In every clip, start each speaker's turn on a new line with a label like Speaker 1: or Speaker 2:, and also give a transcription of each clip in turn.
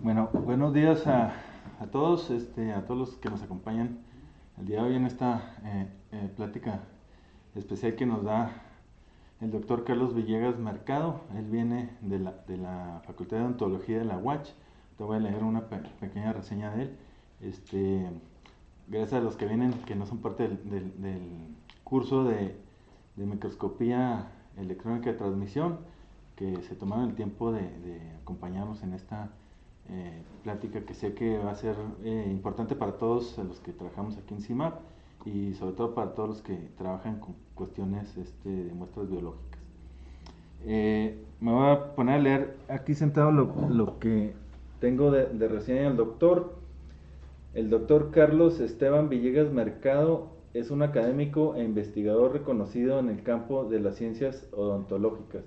Speaker 1: Bueno, buenos días a todos, a todos los que nos acompañan el día de hoy en esta plática especial que nos da el doctor Carlos Villegas Mercado. Él viene de la Facultad de Odontología de la UACH. Te voy a leer una pequeña reseña de él. Gracias a los que vienen, que no son parte del curso de microscopía electrónica de transmisión, que se tomaron el tiempo de acompañarnos en esta plática que sé que va a ser importante para todos los que trabajamos aquí en CIMAP y sobre todo para todos los que trabajan con cuestiones de muestras biológicas. Me voy a poner a leer aquí sentado lo que tengo de reseña del doctor. El doctor Carlos Esteban Villegas Mercado es un académico e investigador reconocido en el campo de las ciencias odontológicas,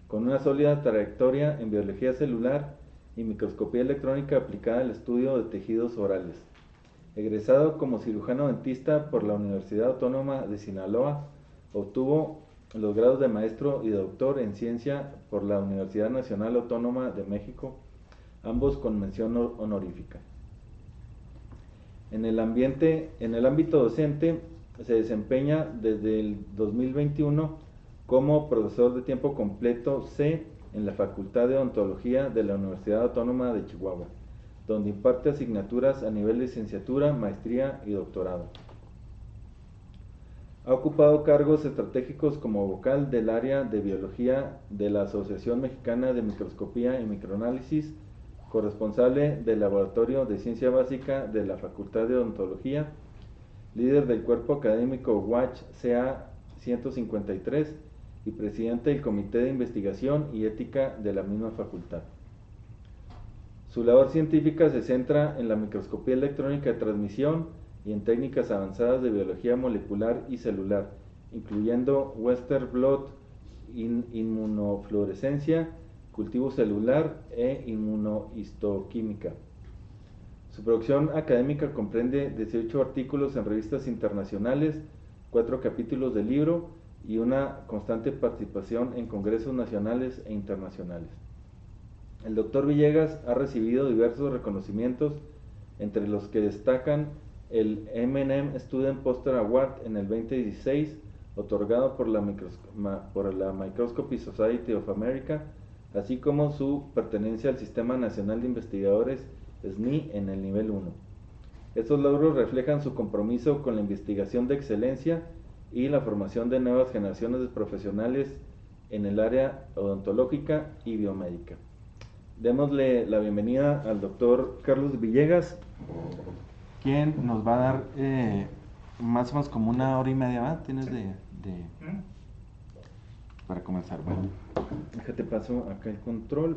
Speaker 1: con una sólida trayectoria en biología celular y microscopía electrónica aplicada al estudio de tejidos orales. Egresado como cirujano dentista por la Universidad Autónoma de Sinaloa, obtuvo los grados de maestro y de doctor en ciencia por la Universidad Nacional Autónoma de México, ambos con mención honorífica. En el ámbito docente, se desempeña desde el 2021 como profesor de tiempo completo C en la Facultad de Odontología de la Universidad Autónoma de Chihuahua, donde imparte asignaturas a nivel de licenciatura, maestría y doctorado. Ha ocupado cargos estratégicos como vocal del área de biología de la Asociación Mexicana de Microscopía y Microanálisis, corresponsable del Laboratorio de Ciencia Básica de la Facultad de Odontología, líder del cuerpo académico UACH CA 153 y presidente del Comité de Investigación y Ética de la misma facultad. Su labor científica se centra en la microscopía electrónica de transmisión y en técnicas avanzadas de biología molecular y celular, incluyendo Western blot, inmunofluorescencia, cultivo celular e inmunohistoquímica. Su producción académica comprende 18 artículos en revistas internacionales, 4 capítulos de libro y una constante participación en congresos nacionales e internacionales. El Dr. Villegas ha recibido diversos reconocimientos, entre los que destacan el M&M Student Poster Award en el 2016, otorgado por la Microscopy Society of America, así como su pertenencia al Sistema Nacional de Investigadores SNI en el nivel 1. Estos logros reflejan su compromiso con la investigación de excelencia y la formación de nuevas generaciones de profesionales en el área odontológica y biomédica. Démosle la bienvenida al doctor Carlos Villegas, quien nos va a dar más o menos como una hora y media, ¿verdad? Tienes para comenzar. Bueno, déjate paso acá el control.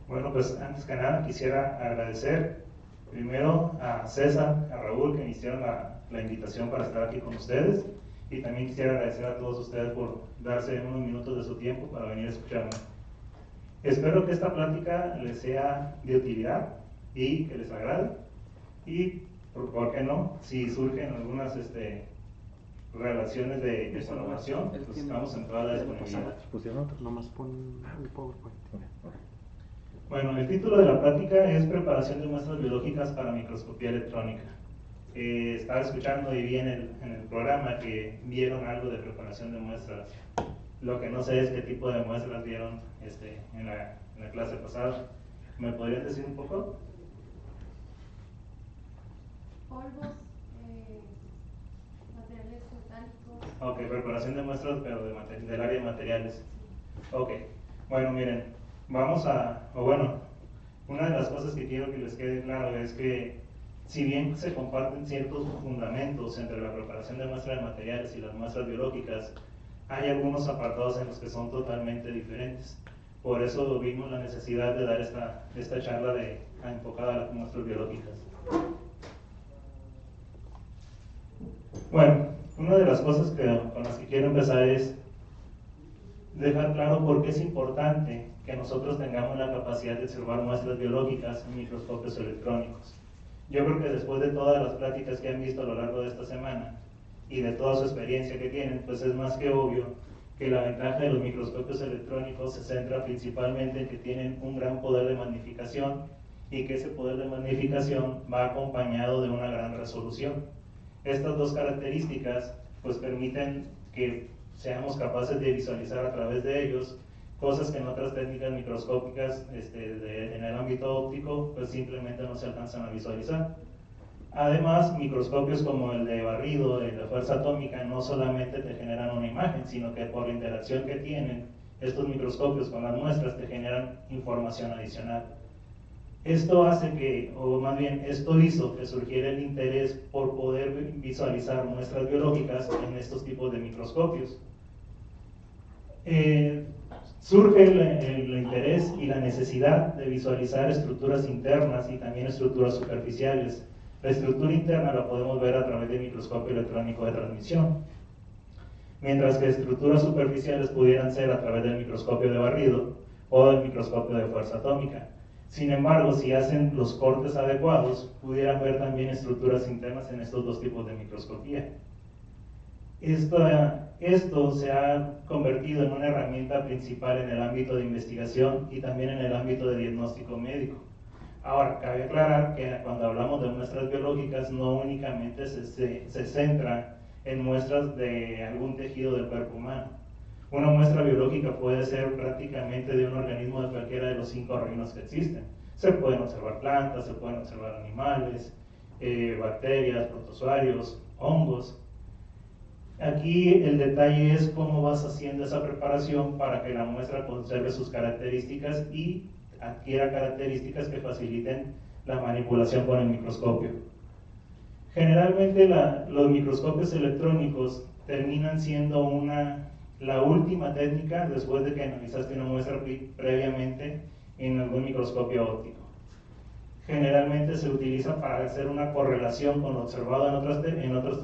Speaker 2: Bueno, pues antes que nada quisiera agradecer primero a César, a Raúl, que me hicieron la invitación para estar aquí con ustedes, y también quisiera agradecer a todos ustedes por darse unos minutos de su tiempo para venir a escucharme. Espero que esta plática les sea de utilidad y que les agrade, y por qué no, si surgen algunas relaciones de colaboración, pues estamos en toda la disponibilidad.
Speaker 3: Nomás pon el PowerPoint.
Speaker 2: Bueno, el título de la plática es Preparación de muestras biológicas para microscopía electrónica. Estaba escuchando y vi en el programa que vieron algo de preparación de muestras. Lo que no sé es qué tipo de muestras vieron en la clase pasada. ¿Me podrías decir un poco?
Speaker 4: Polvos, materiales metálicos.
Speaker 2: Ok, preparación de muestras, pero del área de materiales. Ok, bueno, miren, una de las cosas que quiero que les quede claro es que si bien se comparten ciertos fundamentos entre la preparación de muestras de materiales y las muestras biológicas, hay algunos apartados en los que son totalmente diferentes. Por eso vimos la necesidad de dar esta charla enfocada a las muestras biológicas. Bueno, una de las cosas con las que quiero empezar es dejar claro por qué es importante que nosotros tengamos la capacidad de observar muestras biológicas en microscopios electrónicos. Yo creo que después de todas las pláticas que han visto a lo largo de esta semana y de toda su experiencia que tienen, pues es más que obvio que la ventaja de los microscopios electrónicos se centra principalmente en que tienen un gran poder de magnificación y que ese poder de magnificación va acompañado de una gran resolución. Estas dos características pues permiten que seamos capaces de visualizar a través de ellos cosas que en otras técnicas microscópicas en el ámbito óptico pues simplemente no se alcanzan a visualizar. Además, microscopios como el de barrido, el de fuerza atómica, no solamente te generan una imagen, sino que por la interacción que tienen estos microscopios con las muestras te generan información adicional. Esto hace que, o más bien, esto hizo que surgiera el interés por poder visualizar muestras biológicas en estos tipos de microscopios. Surge el interés y la necesidad de visualizar estructuras internas y también estructuras superficiales. La estructura interna la podemos ver a través del microscopio electrónico de transmisión, mientras que estructuras superficiales pudieran ser a través del microscopio de barrido o del microscopio de fuerza atómica. Sin embargo, si hacen los cortes adecuados, pudieran ver también estructuras internas en estos dos tipos de microscopía. Esto se ha convertido en una herramienta principal en el ámbito de investigación y también en el ámbito de diagnóstico médico. Ahora, cabe aclarar que cuando hablamos de muestras biológicas no únicamente se centra en muestras de algún tejido del cuerpo humano. Una muestra biológica puede ser prácticamente de un organismo de cualquiera de los 5 reinos que existen. Se pueden observar plantas, se pueden observar animales, bacterias, protozoarios, hongos. Aquí el detalle es cómo vas haciendo esa preparación para que la muestra conserve sus características y adquiera características que faciliten la manipulación con el microscopio. Generalmente los microscopios electrónicos terminan siendo la última técnica después de que analizaste una muestra previamente en algún microscopio óptico. Generalmente se utiliza para hacer una correlación con lo observado en otras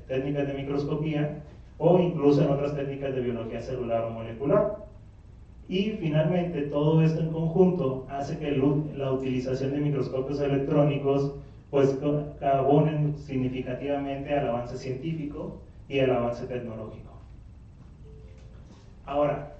Speaker 2: técnicas de microscopía o incluso en otras técnicas de biología celular o molecular. Y finalmente todo esto en conjunto hace que la utilización de microscopios electrónicos pues abonen significativamente al avance científico y al avance tecnológico. Ahora,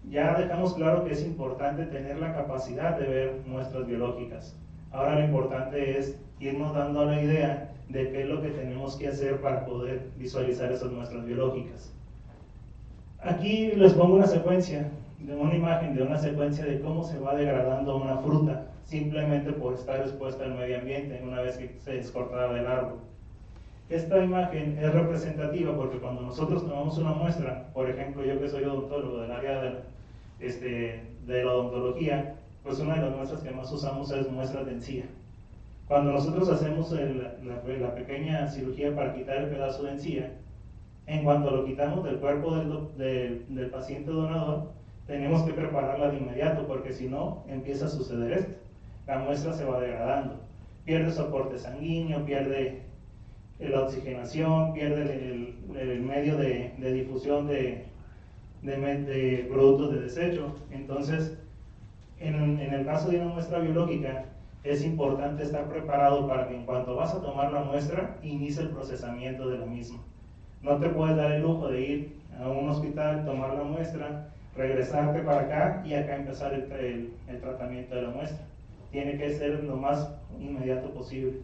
Speaker 2: ya dejamos claro que es importante tener la capacidad de ver muestras biológicas. Ahora lo importante es irnos dando la idea de qué es lo que tenemos que hacer para poder visualizar esas muestras biológicas. Aquí les pongo una secuencia, una imagen de una secuencia de cómo se va degradando una fruta simplemente por estar expuesta al medio ambiente una vez que se es cortada del árbol. Esta imagen es representativa porque cuando nosotros tomamos una muestra, por ejemplo, yo que soy odontólogo del área de la odontología, pues una de las muestras que más usamos es muestras de encía. Cuando nosotros hacemos la pequeña cirugía para quitar el pedazo de encía, en cuanto lo quitamos del cuerpo del paciente donador, tenemos que prepararla de inmediato porque si no empieza a suceder esto. La muestra se va degradando, pierde soporte sanguíneo, pierde la oxigenación, pierde el medio de difusión de productos de desecho. Entonces, en el caso de una muestra biológica, es importante estar preparado para que en cuanto vas a tomar la muestra, inicie el procesamiento de la misma. No te puedes dar el lujo de ir a un hospital, tomar la muestra, regresarte para acá y acá empezar el tratamiento de la muestra. Tiene que ser lo más inmediato posible.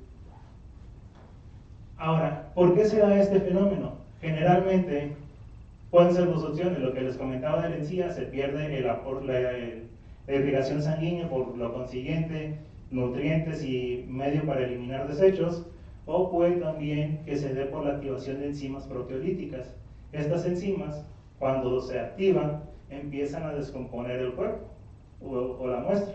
Speaker 2: Ahora, ¿por qué se da este fenómeno? Generalmente pueden ser dos opciones. Lo que les comentaba de la encía, se pierde la irrigación sanguínea, por lo consiguiente, nutrientes y medio para eliminar desechos, o puede también que se dé por la activación de enzimas proteolíticas. Estas enzimas, cuando se activan, empiezan a descomponer el cuerpo o la muestra.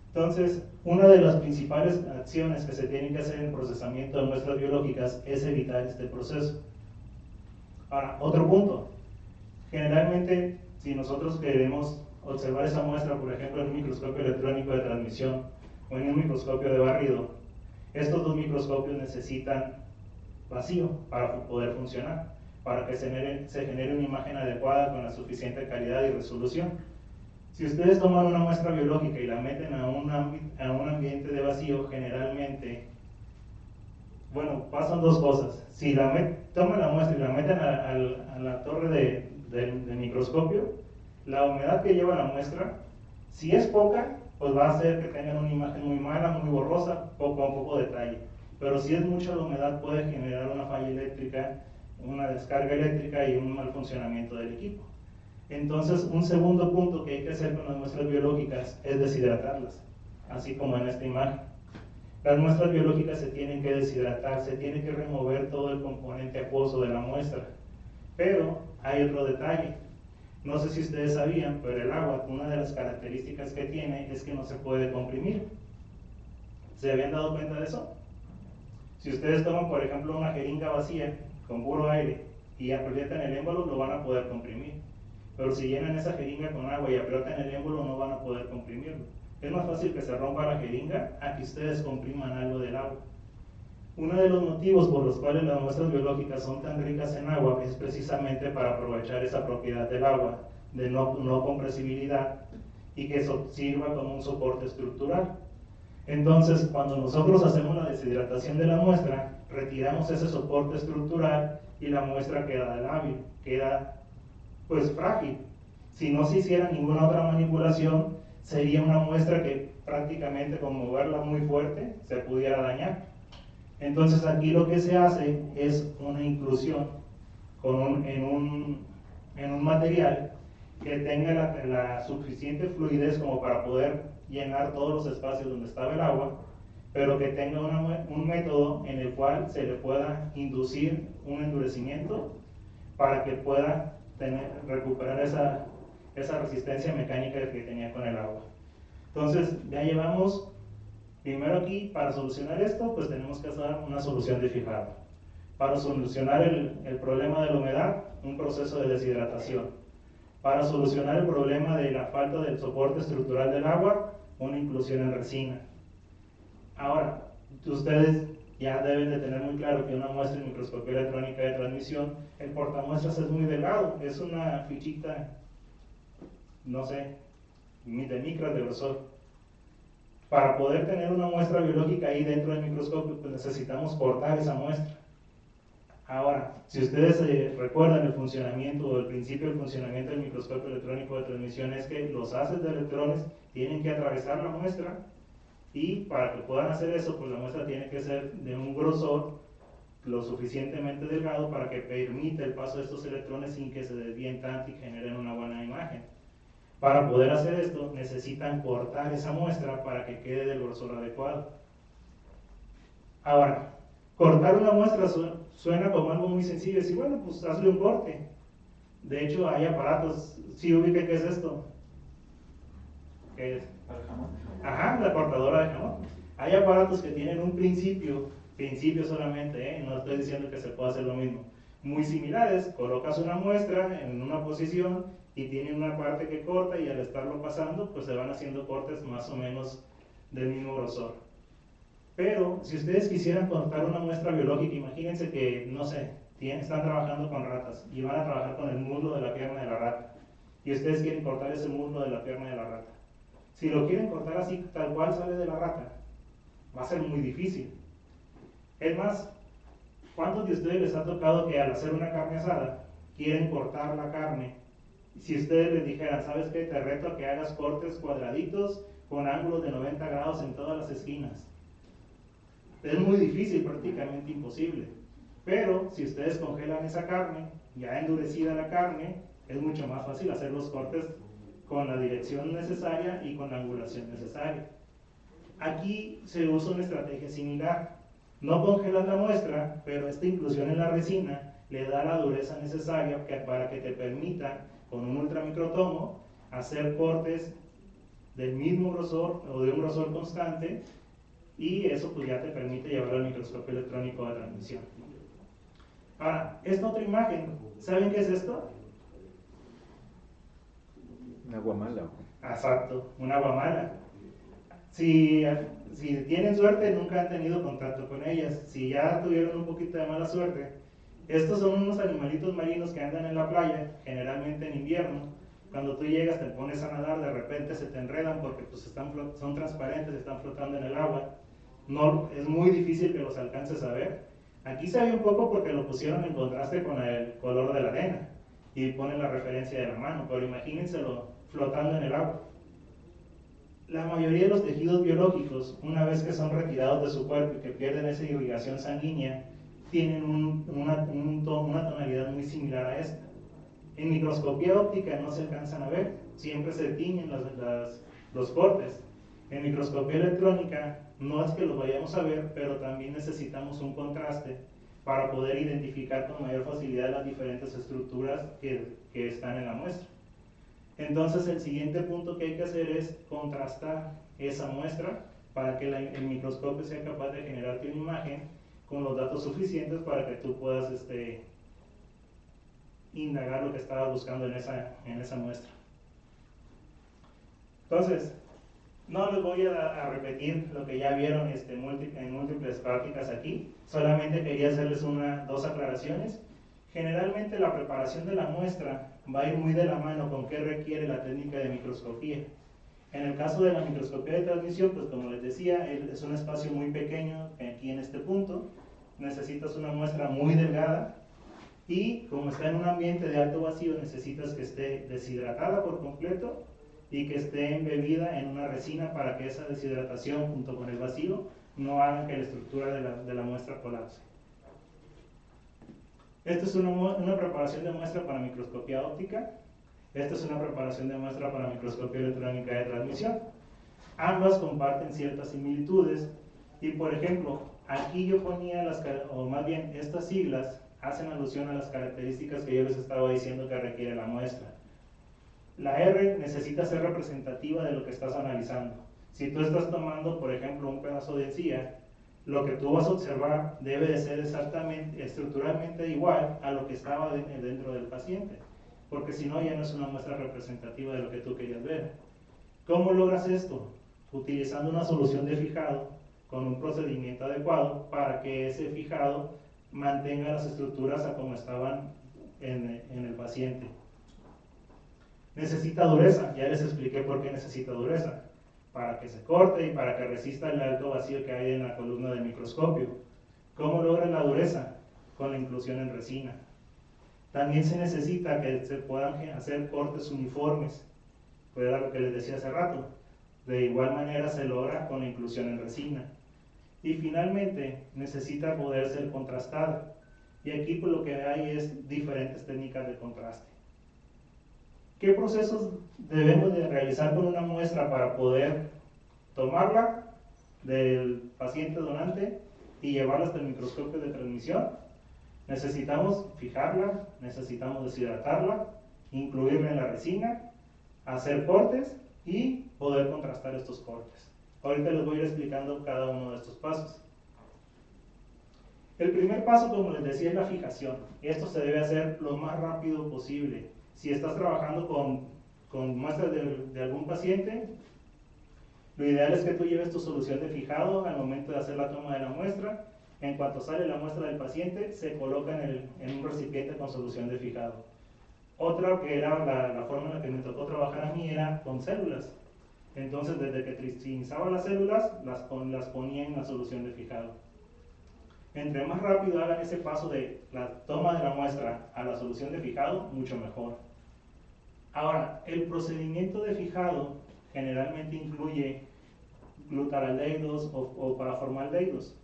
Speaker 2: Entonces, una de las principales acciones que se tienen que hacer en el procesamiento de muestras biológicas es evitar este proceso. Ahora, otro punto. Generalmente, si nosotros queremos observar esa muestra, por ejemplo, en un microscopio electrónico de transmisión o en un microscopio de barrido, estos dos microscopios necesitan vacío para poder funcionar, para que se genere una imagen adecuada con la suficiente calidad y resolución. Si ustedes toman una muestra biológica y la meten a un ambiente de vacío, generalmente, bueno, pasan dos cosas. Si toman la muestra y la meten a la torre del microscopio, la humedad que lleva la muestra, si es poca, pues va a hacer que tengan una imagen muy mala, muy borrosa, con poco detalle. Pero si es mucha la humedad, puede generar una falla eléctrica, una descarga eléctrica y un mal funcionamiento del equipo. Entonces, un segundo punto que hay que hacer con las muestras biológicas es deshidratarlas, así como en esta imagen. Las muestras biológicas se tienen que deshidratar, se tiene que remover todo el componente acuoso de la muestra. Pero hay otro detalle. No sé si ustedes sabían, pero el agua, una de las características que tiene es que no se puede comprimir. ¿Se habían dado cuenta de eso? Si ustedes toman, por ejemplo, una jeringa vacía con puro aire y aprietan el émbolo, lo van a poder comprimir. Pero si llenan esa jeringa con agua y aprietan el émbolo, no van a poder comprimirlo. Es más fácil que se rompa la jeringa a que ustedes compriman algo del agua. Uno de los motivos por los cuales las muestras biológicas son tan ricas en agua es precisamente para aprovechar esa propiedad del agua, de no compresibilidad, y que eso sirva como un soporte estructural. Entonces, cuando nosotros hacemos la deshidratación de la muestra, retiramos ese soporte estructural y la muestra queda lábil, queda pues frágil. Si no se hiciera ninguna otra manipulación, sería una muestra que prácticamente con moverla muy fuerte se pudiera dañar. Entonces aquí lo que se hace es una inclusión en un material que tenga la suficiente fluidez como para poder llenar todos los espacios donde estaba el agua, pero que tenga un método en el cual se le pueda inducir un endurecimiento para que pueda recuperar esa resistencia mecánica que tenía con el agua. Entonces ya llevamos, primero aquí, para solucionar esto, pues tenemos que hacer una solución de fijado. Para solucionar el problema de la humedad, un proceso de deshidratación. Para solucionar el problema de la falta del soporte estructural del agua, una inclusión en resina. Ahora, ustedes ya deben de tener muy claro que una muestra en microscopía electrónica de transmisión, el portamuestras es muy delgado, es una fichita, no sé, de micras de grosor. Para poder tener una muestra biológica ahí dentro del microscopio, pues necesitamos cortar esa muestra. Ahora, si ustedes recuerdan el funcionamiento o el principio del funcionamiento del microscopio electrónico de transmisión, es que los haces de electrones tienen que atravesar la muestra, y para que puedan hacer eso, pues la muestra tiene que ser de un grosor lo suficientemente delgado para que permita el paso de estos electrones sin que se desvíen tanto y generen una buena imagen. Para poder hacer esto, necesitan cortar esa muestra para que quede del grosor adecuado. Ahora, cortar una muestra suena como algo muy sencillo, y bueno, pues hazle un corte. De hecho, hay aparatos, ¿sí ubica qué es esto? ¿Qué es?
Speaker 5: ¿El jamón?
Speaker 2: Ajá, la cortadora de jamón. Hay aparatos que tienen un principio solamente, no estoy diciendo que se pueda hacer lo mismo. Muy similares, colocas una muestra en una posición y tiene una parte que corta, y al estarlo pasando, pues se van haciendo cortes más o menos del mismo grosor. Pero si ustedes quisieran cortar una muestra biológica, imagínense que, no sé, están trabajando con ratas y van a trabajar con el muslo de la pierna de la rata, y ustedes quieren cortar ese muslo de la pierna de la rata. Si lo quieren cortar así, tal cual sale de la rata, va a ser muy difícil. Es más, ¿cuántos de ustedes les ha tocado que al hacer una carne asada quieren cortar la carne? Si ustedes les dijeran, ¿sabes qué? Te reto a que hagas cortes cuadraditos con ángulos de 90 grados en todas las esquinas. Es muy difícil, prácticamente imposible. Pero si ustedes congelan esa carne, ya endurecida la carne, es mucho más fácil hacer los cortes con la dirección necesaria y con la angulación necesaria. Aquí se usa una estrategia similar. No congelas la muestra, pero esta inclusión en la resina le da la dureza necesaria para que te permita, con un ultramicrotomo, hacer cortes del mismo grosor o de un grosor constante, y eso pues ya te permite llevarlo al microscopio electrónico de transmisión. Ahora, esta otra imagen, ¿saben qué es esto?
Speaker 5: Una guamala.
Speaker 2: Exacto, una guamala. Si tienen suerte, nunca han tenido contacto con ellas. Si ya tuvieron un poquito de mala suerte, estos son unos animalitos marinos que andan en la playa, generalmente en invierno. Cuando tú llegas, te pones a nadar, de repente se te enredan porque pues son transparentes, están flotando en el agua. No, es muy difícil que los alcances a ver. Aquí se ve un poco porque lo pusieron en contraste con el color de la arena. y ponen la referencia de la mano, pero imagínenselo flotando en el agua. La mayoría de los tejidos biológicos, una vez que son retirados de su cuerpo y que pierden esa irrigación sanguínea, tienen una tonalidad muy similar a esta. En microscopía óptica no se alcanzan a ver, siempre se tiñen los cortes. En microscopía electrónica no es que los vayamos a ver, pero también necesitamos un contraste para poder identificar con mayor facilidad las diferentes estructuras que están en la muestra. Entonces el siguiente punto que hay que hacer es contrastar esa muestra para que el microscopio sea capaz de generarte una imagen con los datos suficientes para que tú puedas indagar lo que estabas buscando en esa muestra. Entonces, no les voy a repetir lo que ya vieron en múltiples prácticas aquí, solamente quería hacerles dos aclaraciones. Generalmente la preparación de la muestra va a ir muy de la mano con qué requiere la técnica de microscopía. En el caso de la microscopía de transmisión, pues como les decía, es un espacio muy pequeño aquí en este punto, necesitas una muestra muy delgada y como está en un ambiente de alto vacío necesitas que esté deshidratada por completo y que esté embebida en una resina para que esa deshidratación junto con el vacío no haga que la estructura de la muestra colapse. Esta es una preparación de muestra para microscopía óptica. Esta es una preparación de muestra para microscopía electrónica de transmisión. Ambas comparten ciertas similitudes y, por ejemplo, aquí yo ponía estas siglas hacen alusión a las características que yo les estaba diciendo que requiere la muestra. La R necesita ser representativa de lo que estás analizando. Si tú estás tomando, por ejemplo, un pedazo de encía, lo que tú vas a observar debe de ser estructuralmente igual a lo que estaba dentro del paciente, porque si no ya no es una muestra representativa de lo que tú querías ver. ¿Cómo logras esto? Utilizando una solución de fijado con un procedimiento adecuado para que ese fijado mantenga las estructuras a como estaban en el paciente. Necesita dureza, ya les expliqué por qué necesita dureza. Para que se corte y para que resista el alto vacío que hay en la columna del microscopio. ¿Cómo logran la dureza? Con la inclusión en resina. También se necesita que se puedan hacer cortes uniformes, pues era lo que les decía hace rato. De igual manera se logra con la inclusión en resina. Y finalmente necesita poder ser contrastada. Y aquí pues lo que hay es diferentes técnicas de contraste. ¿Qué procesos debemos de realizar con una muestra para poder tomarla del paciente donante y llevarla hasta el microscopio de transmisión? Necesitamos fijarla, necesitamos deshidratarla, incluirla en la resina, hacer cortes y poder contrastar estos cortes. Ahorita les voy a ir explicando cada uno de estos pasos. El primer paso, como les decía, es la fijación. Esto se debe hacer lo más rápido posible. Si estás trabajando con muestras de algún paciente, lo ideal es que tú lleves tu solución de fijado al momento de hacer la toma de la muestra. En cuanto sale la muestra del paciente, se coloca en un recipiente con solución de fijado. Otra que era la forma en la que me tocó trabajar a mí era con células. Entonces, desde que trichinizaba las células, las ponía en la solución de fijado. Entre más rápido hagan ese paso de la toma de la muestra a la solución de fijado, mucho mejor. Ahora, el procedimiento de fijado generalmente incluye glutaraldehídos o paraformaldehídos.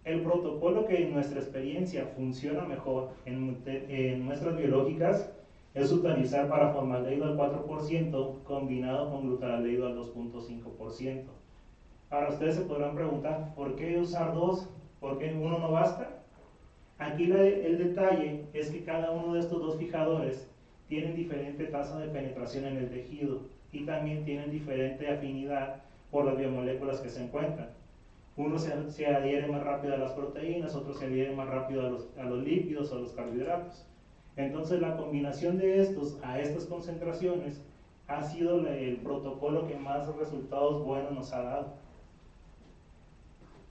Speaker 2: El protocolo que en nuestra experiencia funciona mejor en muestras biológicas es utilizar paraformaldehído al 4% combinado con glutaraldehído al 2.5%. Ahora ustedes se podrán preguntar, ¿por qué usar dos? ¿Por qué uno no basta? Aquí el detalle es que cada uno de estos dos fijadores tienen diferente tasa de penetración en el tejido y también tienen diferente afinidad por las biomoléculas que se encuentran. Uno se adhiere más rápido a las proteínas, otro se adhiere más rápido a los lípidos o a los carbohidratos. Entonces la combinación de estos a estas concentraciones ha sido el protocolo que más resultados buenos nos ha dado.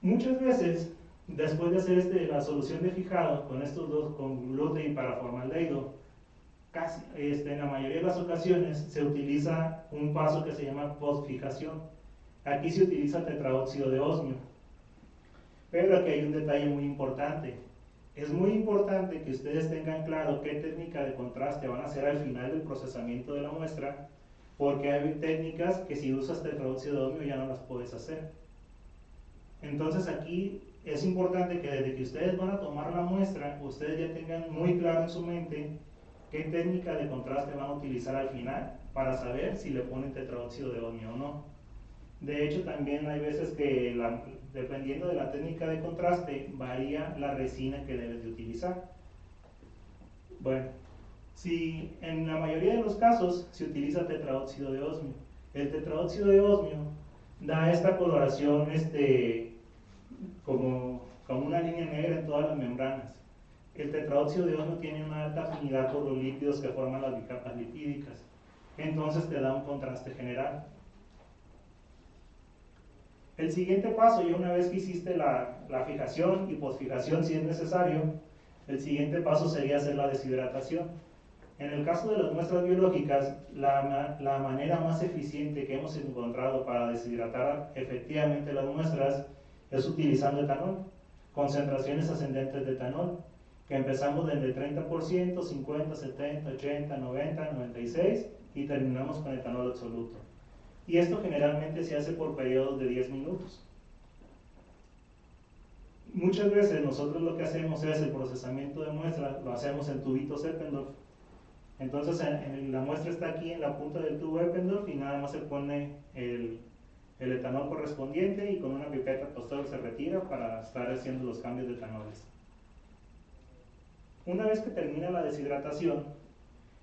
Speaker 2: Muchas veces, después de hacer la solución de fijado con estos dos, con gluten y paraformaldehído, en la mayoría de las ocasiones se utiliza un paso que se llama postfijación. Aquí se utiliza tetraóxido de osmio. Pero aquí hay un detalle muy importante. Es muy importante que ustedes tengan claro qué técnica de contraste van a hacer al final del procesamiento de la muestra, porque hay técnicas que si usas tetróxido de osmio ya no las puedes hacer. Entonces aquí es importante que desde que ustedes van a tomar la muestra, ustedes ya tengan muy claro en su mente qué técnica de contraste van a utilizar al final para saber si le ponen tetróxido de osmio o no. De hecho, también hay veces que dependiendo de la técnica de contraste varía la resina que debes de utilizar. Bueno, si en la mayoría de los casos se utiliza tetraóxido de osmio, el tetraóxido de osmio da esta coloración como una línea negra en todas las membranas. El tetraóxido de osmio tiene una alta afinidad por los lípidos que forman las bicapas lipídicas, entonces te da un contraste general. El siguiente paso, ya una vez que hiciste la fijación y posfijación si es necesario, el siguiente paso sería hacer la deshidratación. En el caso de las muestras biológicas, la manera más eficiente que hemos encontrado para deshidratar efectivamente las muestras es utilizando etanol, concentraciones ascendentes de etanol, que empezamos desde 30%, 50, 70, 80, 90, 96 y terminamos con etanol absoluto. Y esto generalmente se hace por periodos de 10 minutos. Muchas veces nosotros lo que hacemos es el procesamiento de muestra, lo hacemos en tubitos Eppendorf. Entonces la muestra está aquí en la punta del tubo Eppendorf y nada más se pone el etanol correspondiente y con una pipeta posterior se retira para estar haciendo los cambios de etanoles. Una vez que termina la deshidratación,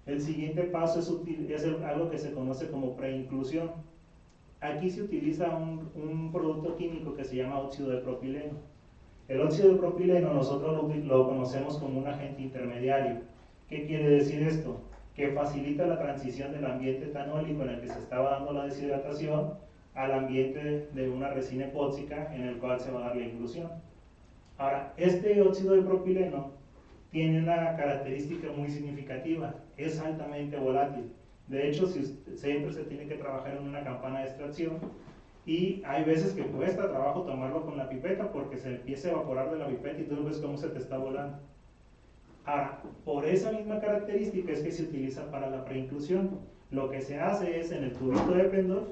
Speaker 2: el siguiente paso es algo que se conoce como preinclusión. Aquí se utiliza un producto químico que se llama óxido de propileno. El óxido de propileno nosotros lo conocemos como un agente intermediario. ¿Qué quiere decir esto? Que facilita la transición del ambiente etanólico en el que se estaba dando la deshidratación al ambiente de una resina epóxica en el cual se va a dar la inclusión. Ahora, este óxido de propileno tiene una característica muy significativa, es altamente volátil. De hecho, siempre se tiene que trabajar en una campana de extracción y hay veces que cuesta trabajo tomarlo con la pipeta porque se empieza a evaporar de la pipeta y tú ves cómo se te está volando. Ahora, por esa misma característica es que se utiliza para la preinclusión. Lo que se hace es en el tubito de Eppendorf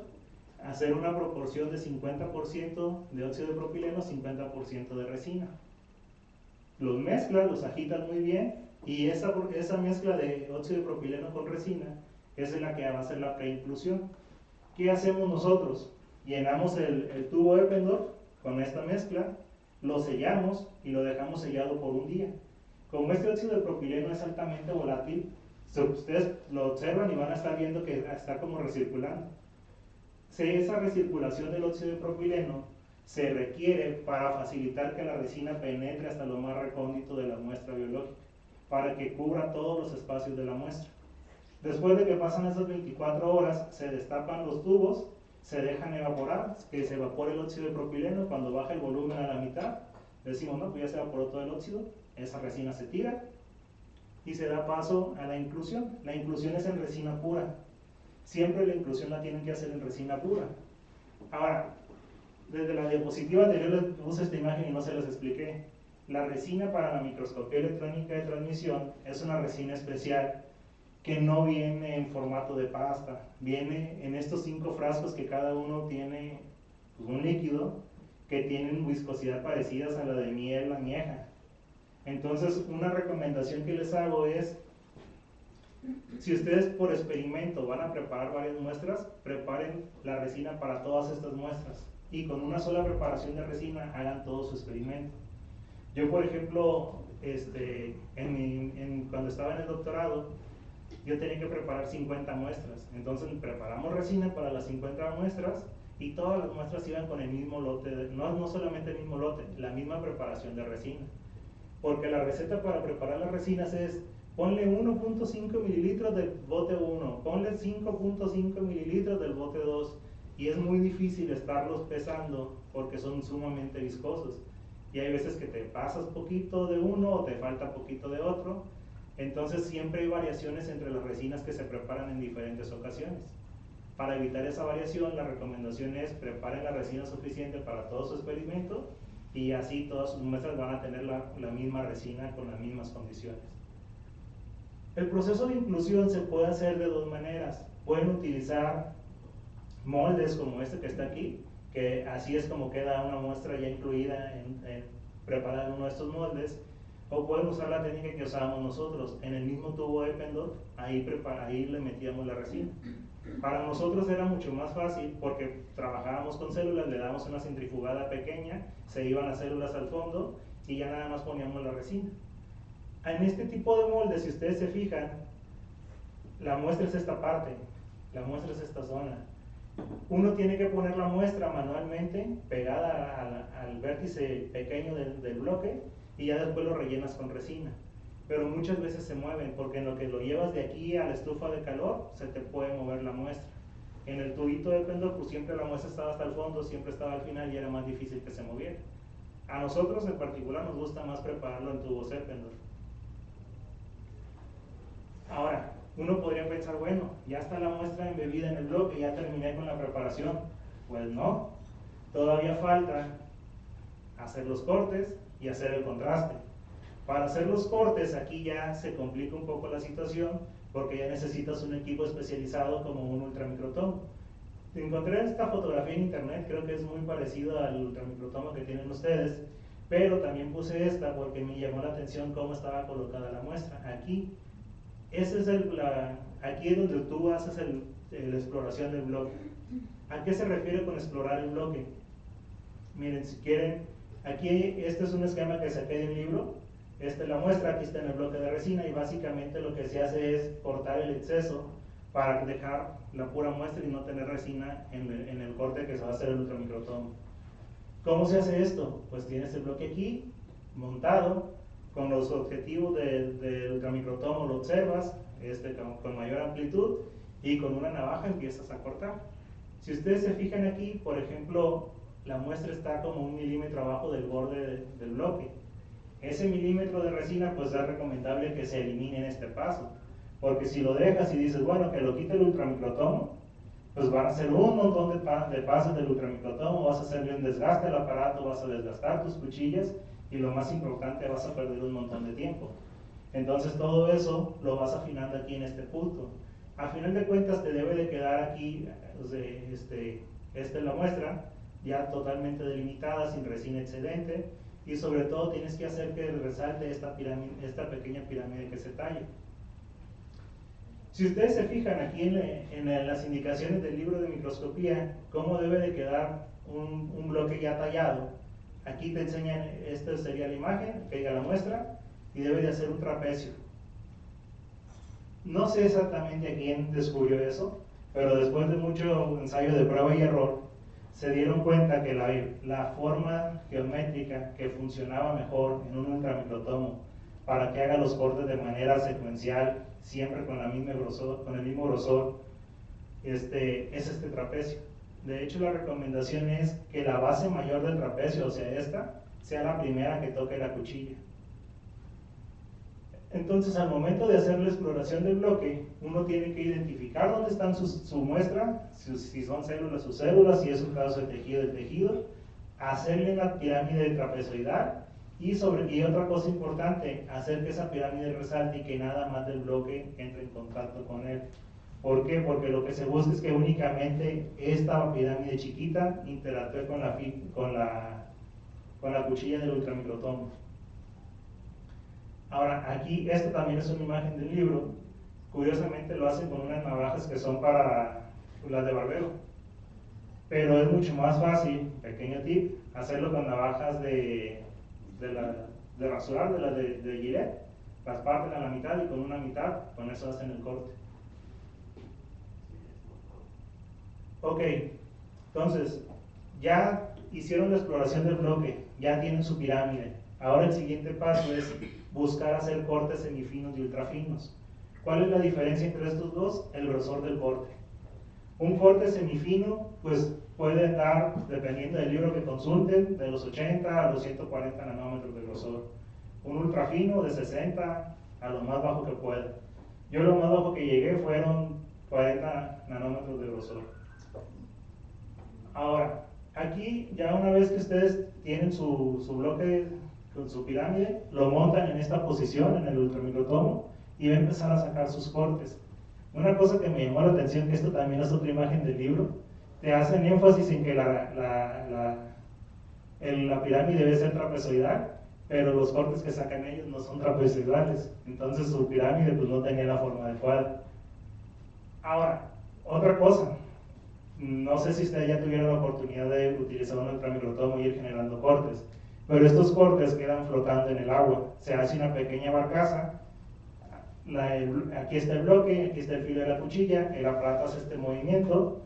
Speaker 2: hacer una proporción de 50% de óxido de propileno, 50% de resina. Los mezclas, los agitas muy bien y esa mezcla de óxido de propileno con resina es la que va a hacer la preinclusión. ¿Qué hacemos nosotros? Llenamos el tubo Eppendorf con esta mezcla, lo sellamos y lo dejamos sellado por un día. Como este óxido de propileno es altamente volátil, ustedes lo observan y van a estar viendo que está como recirculando. Esa recirculación del óxido de propileno se requiere para facilitar que la resina penetre hasta lo más recóndito de la muestra biológica, para que cubra todos los espacios de la muestra. Después de que pasan esas 24 horas, se destapan los tubos, se dejan evaporar, que se evapore el óxido de propileno. Cuando baja el volumen a la mitad, decimos, no, pues ya se evaporó todo el óxido, esa resina se tira y se da paso a la inclusión. La inclusión es en resina pura. Siempre la inclusión la tienen que hacer en resina pura. Ahora, desde la diapositiva anterior les puse esta imagen y no se las expliqué. La resina para la microscopía electrónica de transmisión es una resina especial que no viene en formato de pasta, viene en estos 5 frascos que cada uno tiene un líquido que tienen viscosidad parecidas a la de miel añeja. Entonces, una recomendación que les hago es, si ustedes por experimento van a preparar varias muestras, preparen la resina para todas estas muestras y con una sola preparación de resina hagan todo su experimento. Yo, por ejemplo, cuando estaba en el doctorado, yo tenía que preparar 50 muestras. Entonces preparamos resina para las 50 muestras y todas las muestras iban con el mismo lote, no solamente el mismo lote, la misma preparación de resina. Porque la receta para preparar las resinas es, ponle 1.5 mililitros del bote 1, ponle 5.5 mililitros del bote 2, y es muy difícil estarlos pesando porque son sumamente viscosos. Y hay veces que te pasas poquito de uno o te falta poquito de otro. Entonces siempre hay variaciones entre las resinas que se preparan en diferentes ocasiones. Para evitar esa variación, la recomendación es preparen la resina suficiente para todo su experimento y así todas sus muestras van a tener la misma resina con las mismas condiciones. El proceso de inclusión se puede hacer de dos maneras. Pueden utilizar moldes como este que está aquí, que así es como queda una muestra ya incluida, preparada en uno de estos moldes, o pueden usar la técnica que usábamos nosotros. En el mismo tubo Eppendorf, ahí le metíamos la resina. Para nosotros era mucho más fácil porque trabajábamos con células, le damos una centrifugada pequeña, se iban las células al fondo y ya nada más poníamos la resina. En este tipo de moldes, si ustedes se fijan, la muestra es esta parte, la muestra es esta zona. Uno tiene que poner la muestra manualmente pegada al vértice pequeño del bloque y ya después lo rellenas con resina. Pero muchas veces se mueven porque en lo que lo llevas de aquí a la estufa de calor se te puede mover la muestra. En el tubito de Eppendorf pues siempre la muestra estaba hasta el fondo, siempre estaba al final y era más difícil que se moviera. A nosotros en particular nos gusta más prepararlo en tubos Eppendorf. Ahora, uno podría pensar, bueno, ya está la muestra embebida en el bloque, ya terminé con la preparación. Pues no, todavía falta hacer los cortes y hacer el contraste. Para hacer los cortes, aquí ya se complica un poco la situación porque ya necesitas un equipo especializado como un ultramicrotomo. Encontré esta fotografía en internet, creo que es muy parecido al ultramicrotomo que tienen ustedes, pero también puse esta porque me llamó la atención cómo estaba colocada la muestra. Aquí, aquí es donde tú haces la exploración del bloque. ¿A qué se refiere con explorar el bloque? Miren, si quieren, aquí este es un esquema que saqué de un libro. Esta es la muestra, aquí está en el bloque de resina y básicamente lo que se hace es cortar el exceso para dejar la pura muestra y no tener resina en el corte que se va a hacer el ultramicrotomo. ¿Cómo se hace esto? Pues tienes el bloque aquí montado con los objetivos del ultramicrotomo, lo observas con mayor amplitud y con una navaja empiezas a cortar. Si ustedes se fijan aquí, por ejemplo, la muestra está como 1 milímetro abajo del borde del bloque. Ese milímetro de resina pues es recomendable que se elimine en este paso, porque si lo dejas y dices, bueno, que lo quite el ultramicrotomo, pues van a hacer un montón de pasos del ultramicrotomo, vas a hacerle un desgaste al aparato, vas a desgastar tus cuchillas y lo más importante, vas a perder un montón de tiempo. Entonces todo eso lo vas afinando aquí en este punto. A final de cuentas te debe de quedar aquí, esta es la muestra, ya totalmente delimitada, sin resina excedente, y sobre todo tienes que hacer que resalte esta pequeña pirámide que se talla. Si ustedes se fijan aquí en las indicaciones del libro de microscopía, cómo debe de quedar un bloque ya tallado, aquí te enseñan, esta sería la imagen, que diga la muestra, y debe de hacer un trapecio. No sé exactamente a quién descubrió eso, pero después de mucho ensayo de prueba y error, se dieron cuenta que la forma geométrica que funcionaba mejor en un ultramicrotomo para que haga los cortes de manera secuencial, siempre con el mismo grosor, es este trapecio. De hecho, la recomendación es que la base mayor del trapecio, o sea esta, sea la primera que toque la cuchilla. Entonces, al momento de hacer la exploración del bloque, uno tiene que identificar dónde están su muestra, si son células, sus células, si es un caso de tejido, el tejido, hacerle la pirámide trapezoidal y otra cosa importante, hacer que esa pirámide resalte y que nada más del bloque entre en contacto con él. ¿Por qué? Porque lo que se busca es que únicamente esta pirámide chiquita interactúe con la cuchilla del ultramicrotomo. Ahora, aquí, esta también es una imagen del libro. Curiosamente lo hacen con unas navajas que son para las de barbero. Pero es mucho más fácil, pequeño tip, hacerlo con navajas de rasurar, de las de Gillette. Las parten a la mitad y con una mitad, con eso hacen el corte. Ok, entonces, ya hicieron la exploración del bloque, ya tienen su pirámide. Ahora el siguiente paso es buscar hacer cortes semifinos y ultrafinos. ¿Cuál es la diferencia entre estos dos? El grosor del corte. Un corte semifino, pues puede dar, dependiendo del libro que consulten, de los 80 a los 140 nanómetros de grosor. Un ultrafino de 60 a lo más bajo que pueda. Yo lo más bajo que llegué fueron 40 nanómetros de grosor. Ahora, Aquí, ya una vez que ustedes tienen su bloque con su pirámide, lo montan en esta posición, en el ultramicrotomo, y va a empezar a sacar sus cortes. Una cosa que me llamó la atención, que esto también es otra imagen del libro, te hacen énfasis en que la pirámide debe ser trapezoidal, pero los cortes que sacan ellos no son trapezoidales, entonces su pirámide pues no tenía la forma adecuada. Ahora, otra cosa, no sé si ustedes ya tuvieron la oportunidad de utilizar un ultramicrotomo y ir generando cortes, pero estos cortes quedan flotando en el agua. Se hace una pequeña barcaza, aquí está el bloque, aquí está el filo de la cuchilla, el aparato hace este movimiento,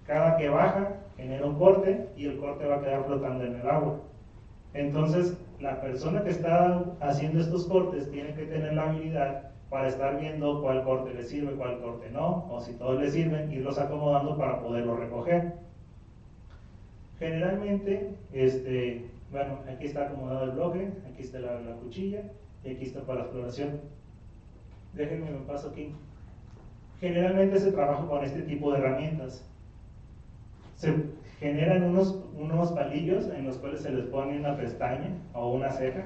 Speaker 2: cada que baja genera un corte y el corte va a quedar flotando en el agua. Entonces, la persona que está haciendo estos cortes tiene que tener la habilidad para estar viendo cuál corte le sirve, cuál corte no, o si todos le sirven, irlos acomodando para poderlo recoger. Generalmente, bueno, aquí está acomodado el bloque, aquí está la cuchilla y aquí está para la exploración. Déjenme un paso aquí. Generalmente se trabaja con este tipo de herramientas. Se generan unos palillos en los cuales se les pone una pestaña o una ceja,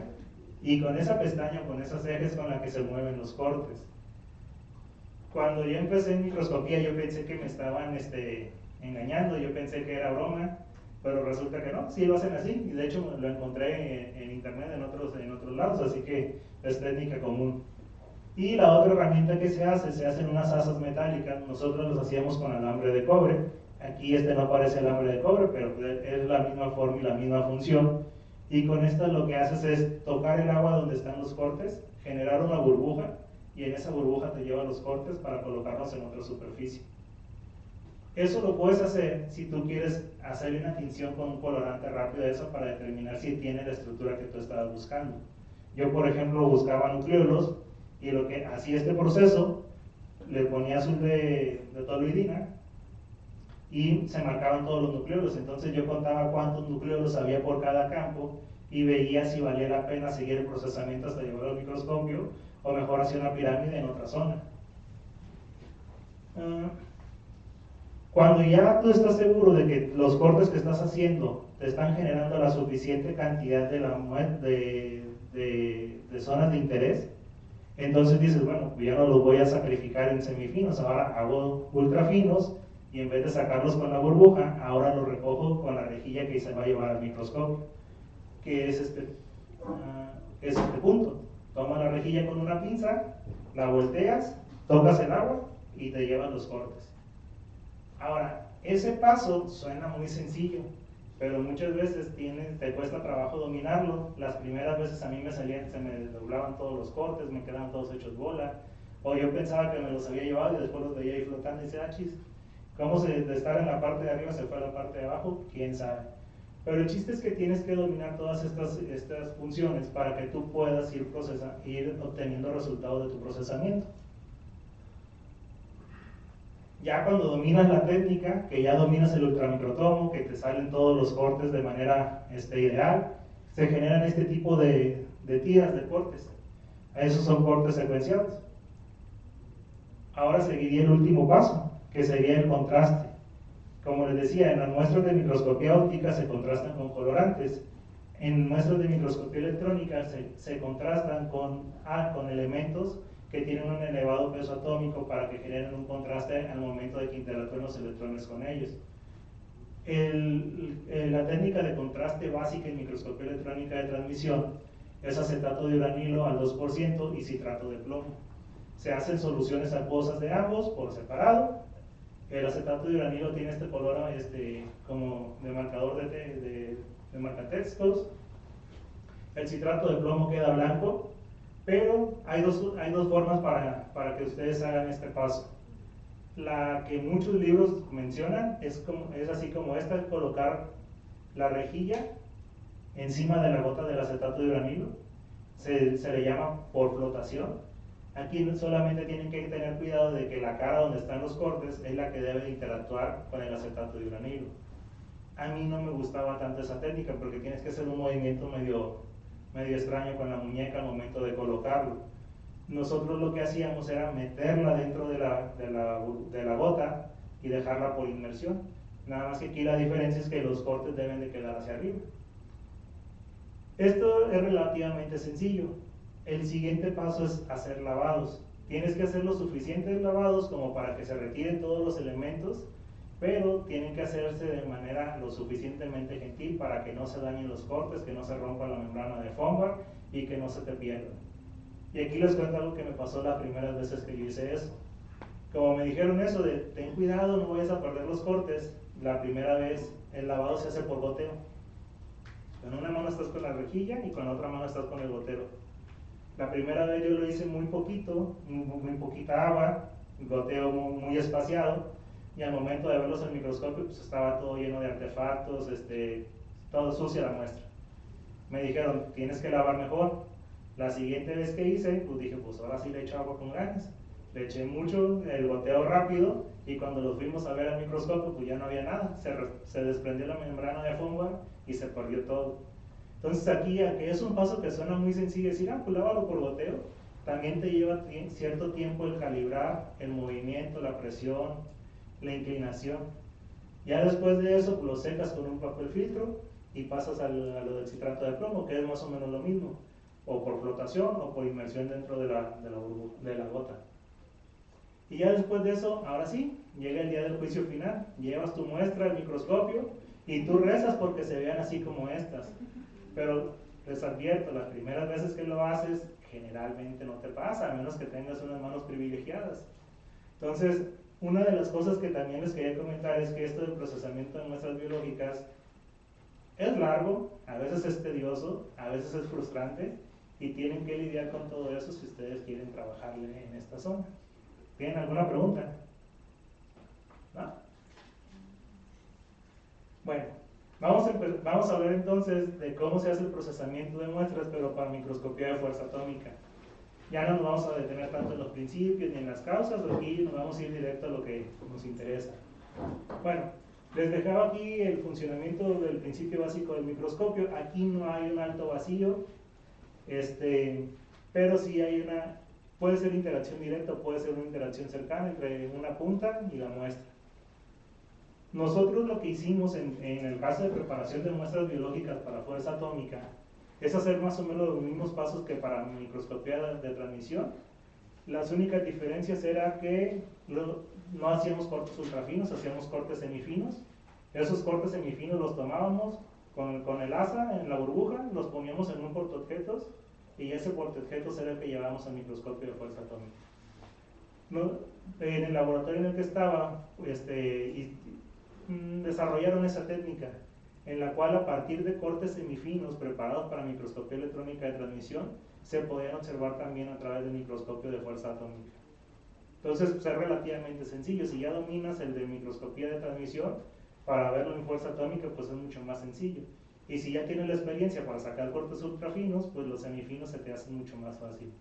Speaker 2: y con esa pestaña o con esa ceja es con la que se mueven los cortes. Cuando yo empecé en microscopía yo pensé que me estaban engañando, yo pensé que era broma, pero resulta que no, sí lo hacen así, y de hecho lo encontré en internet en otros lados, así que es técnica común. Y la otra herramienta que se hace en unas asas metálicas. Nosotros los hacíamos con alambre de cobre. Aquí no parece alambre de cobre, pero es la misma forma y la misma función. Y con esta lo que haces es tocar el agua donde están los cortes, generar una burbuja, y en esa burbuja te lleva los cortes para colocarlos en otra superficie. Eso lo puedes hacer si tú quieres hacer una tinción con un colorante rápido de eso para determinar si tiene la estructura que tú estabas buscando. Yo, por ejemplo, buscaba nucleolos, y lo que hacía este proceso, le ponía azul de toluidina y se marcaban todos los nucleolos. Entonces yo contaba cuántos nucleolos había por cada campo y veía si valía la pena seguir el procesamiento hasta llevarlo al microscopio, o mejor hacía una pirámide en otra zona. Cuando ya tú estás seguro de que los cortes que estás haciendo te están generando la suficiente cantidad de zonas de interés, entonces dices, bueno, pues ya no los voy a sacrificar en semifinos, ahora hago ultrafinos, y en vez de sacarlos con la burbuja, ahora los recojo con la rejilla que se va a llevar al microscopio, que es este punto. Tomas la rejilla con una pinza, la volteas, tocas el agua y te llevan los cortes. Ahora, ese paso suena muy sencillo, pero muchas veces te cuesta trabajo dominarlo. Las primeras veces a mí se me doblaban todos los cortes, me quedaban todos hechos bola, o yo pensaba que me los había llevado y después los veía ahí flotando y decía, chis, ¿cómo de estar en la parte de arriba se fue a la parte de abajo? ¿Quién sabe? Pero el chiste es que tienes que dominar todas estas funciones para que tú puedas ir obteniendo resultados de tu procesamiento. Ya cuando dominas la técnica, que ya dominas el ultramicrotomo, que te salen todos los cortes de manera ideal, se generan este tipo de tiras de cortes. Esos son cortes secuenciados. Ahora seguiría el último paso, que sería el contraste. Como les decía, en las muestras de microscopía óptica se contrastan con colorantes. En muestras de microscopía electrónica se contrastan con elementos que tienen un elevado peso atómico para que generen un contraste al momento de que interactúen los electrones con ellos. La técnica de contraste básica en microscopía electrónica de transmisión es acetato de uranilo al 2% y citrato de plomo. Se hacen soluciones acuosas de ambos por separado. El acetato de uranilo tiene este color como de marcador de marcatextos. El citrato de plomo queda blanco. Pero hay dos formas para que ustedes hagan este paso. La que muchos libros mencionan es así como esta: colocar la rejilla encima de la gota del acetato de uranilo. Se le llama por flotación. Aquí solamente tienen que tener cuidado de que la cara donde están los cortes es la que debe interactuar con el acetato de uranilo. A mí no me gustaba tanto esa técnica porque tienes que hacer un movimiento medio extraño con la muñeca al momento de colocarlo. Nosotros lo que hacíamos era meterla dentro de la gota y dejarla por inmersión. Nada más que aquí la diferencia es que los cortes deben de quedar hacia arriba. Esto es relativamente sencillo. El siguiente paso es hacer lavados. Tienes que hacer los suficientes lavados como para que se retiren todos los elementos, pero tienen que hacerse de manera lo suficientemente gentil para que no se dañen los cortes, que no se rompa la membrana de foam bar y que no se te pierdan. Y aquí les cuento algo que me pasó las primeras veces que yo hice eso. Como me dijeron eso de ten cuidado, no vayas a perder los cortes, la primera vez el lavado se hace por goteo. Con una mano estás con la rejilla y con la otra mano estás con el gotero. La primera vez yo lo hice muy poquito, muy poquita agua, goteo muy espaciado, y al momento de verlos en el microscopio pues estaba todo lleno de artefactos, todo sucia la muestra. Me dijeron, tienes que lavar mejor. La siguiente vez que hice, pues dije, pues ahora sí le echo agua con ganas. Le eché mucho, el goteo rápido, y cuando lo fuimos a ver al microscopio, pues ya no había nada. Se desprendió la membrana de foam bar y se perdió todo. Entonces aquí, aunque es un paso que suena muy sencillo, decir, pues lávalo por goteo, también te lleva cierto tiempo el calibrar el movimiento, la presión, la inclinación. Ya después de eso, pues lo secas con un papel filtro y pasas a lo del citrato de plomo, que es más o menos lo mismo, o por flotación o por inmersión dentro de la gota. Y ya después de eso, ahora sí, llega el día del juicio final, llevas tu muestra al microscopio y tú rezas porque se vean así como estas. Pero les advierto, las primeras veces que lo haces, generalmente no te pasa, a menos que tengas unas manos privilegiadas. Entonces, una de las cosas que también les quería comentar es que esto del procesamiento de muestras biológicas es largo, a veces es tedioso, a veces es frustrante, y tienen que lidiar con todo eso si ustedes quieren trabajarle en esta zona. ¿Tienen alguna pregunta? ¿No? Bueno, vamos a hablar entonces de cómo se hace el procesamiento de muestras, pero para microscopía de fuerza atómica. Ya no nos vamos a detener tanto en los principios ni en las causas, aquí nos vamos a ir directo a lo que nos interesa. Bueno, les dejaba aquí el funcionamiento del principio básico del microscopio. Aquí no hay un alto vacío, pero sí hay puede ser interacción directa o puede ser una interacción cercana entre una punta y la muestra. Nosotros lo que hicimos en el caso de preparación de muestras biológicas para fuerza atómica es hacer más o menos los mismos pasos que para microscopía de transmisión. Las únicas diferencias era que no hacíamos cortes ultrafinos, hacíamos cortes semifinos. Esos cortes semifinos los tomábamos con el asa en la burbuja, los poníamos en un portaobjetos y ese portaobjetos era el que llevábamos al microscopio de fuerza atómica. En el laboratorio en el que estaba, desarrollaron esa técnica en la cual a partir de cortes semifinos preparados para microscopía electrónica de transmisión se podían observar también a través del microscopio de fuerza atómica. Entonces pues, es relativamente sencillo. Si ya dominas el de microscopía de transmisión, para verlo en fuerza atómica pues es mucho más sencillo. Y si ya tienes la experiencia para sacar cortes ultrafinos, pues los semifinos se te hacen mucho más fácil.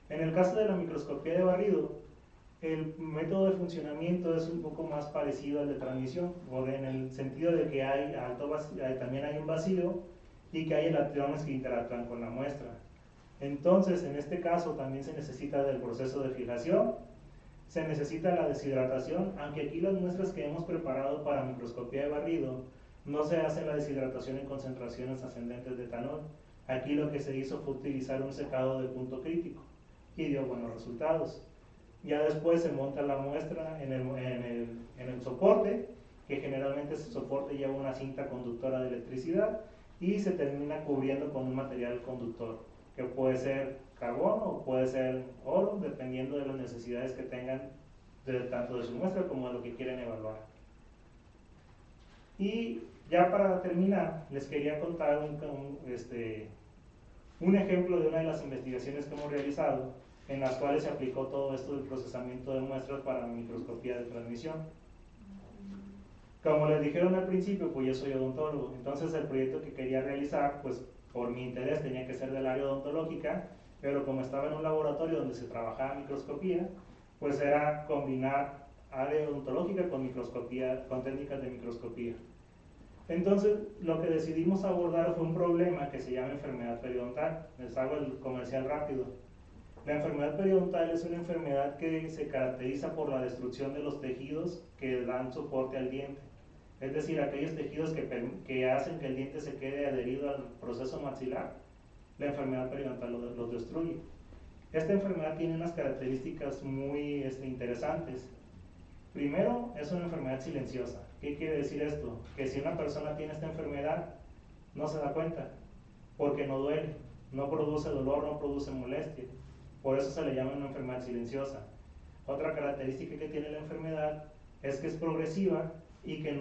Speaker 2: En el caso de la microscopía de barrido, el método de funcionamiento es un poco más parecido al de transmisión, en el sentido de que también hay un vacío y que hay electrones que interactúan con la muestra. Entonces, en este caso también se necesita del proceso de fijación, se necesita la deshidratación, aunque aquí las muestras que hemos preparado para microscopía de barrido no se hace la deshidratación en concentraciones ascendentes de etanol. Aquí lo que se hizo fue utilizar un secado de punto crítico y dio buenos resultados. Ya después se monta la muestra en el soporte, que generalmente ese soporte lleva una cinta conductora de electricidad y se termina cubriendo con un material conductor, que puede ser carbón o puede ser oro, dependiendo de las necesidades que tengan tanto de su muestra como de lo que quieren evaluar. Y ya para terminar, les quería contar un ejemplo de una de las investigaciones que hemos realizado en las cuales se aplicó todo esto del procesamiento de muestras para microscopía de transmisión. Como les dijeron al principio, pues yo soy odontólogo, entonces el proyecto que quería realizar, pues por mi interés tenía que ser del área odontológica, pero como estaba en un laboratorio donde se trabajaba microscopía, pues era combinar área odontológica con microscopía, con técnicas de microscopía. Entonces, lo que decidimos abordar fue un problema que se llama enfermedad periodontal. Les hago el comercial rápido. La enfermedad periodontal es una enfermedad que se caracteriza por la destrucción de los tejidos que dan soporte al diente. Es decir, aquellos tejidos que hacen que el diente se quede adherido al proceso maxilar, la enfermedad periodontal los destruye. Esta enfermedad tiene unas características muy interesantes. Primero, es una enfermedad silenciosa. ¿Qué quiere decir esto? Que si una persona tiene esta enfermedad, no se da cuenta, porque no duele, no produce dolor, no produce molestia. Por eso se le llama una enfermedad silenciosa. Otra característica que tiene la enfermedad es que es progresiva y que,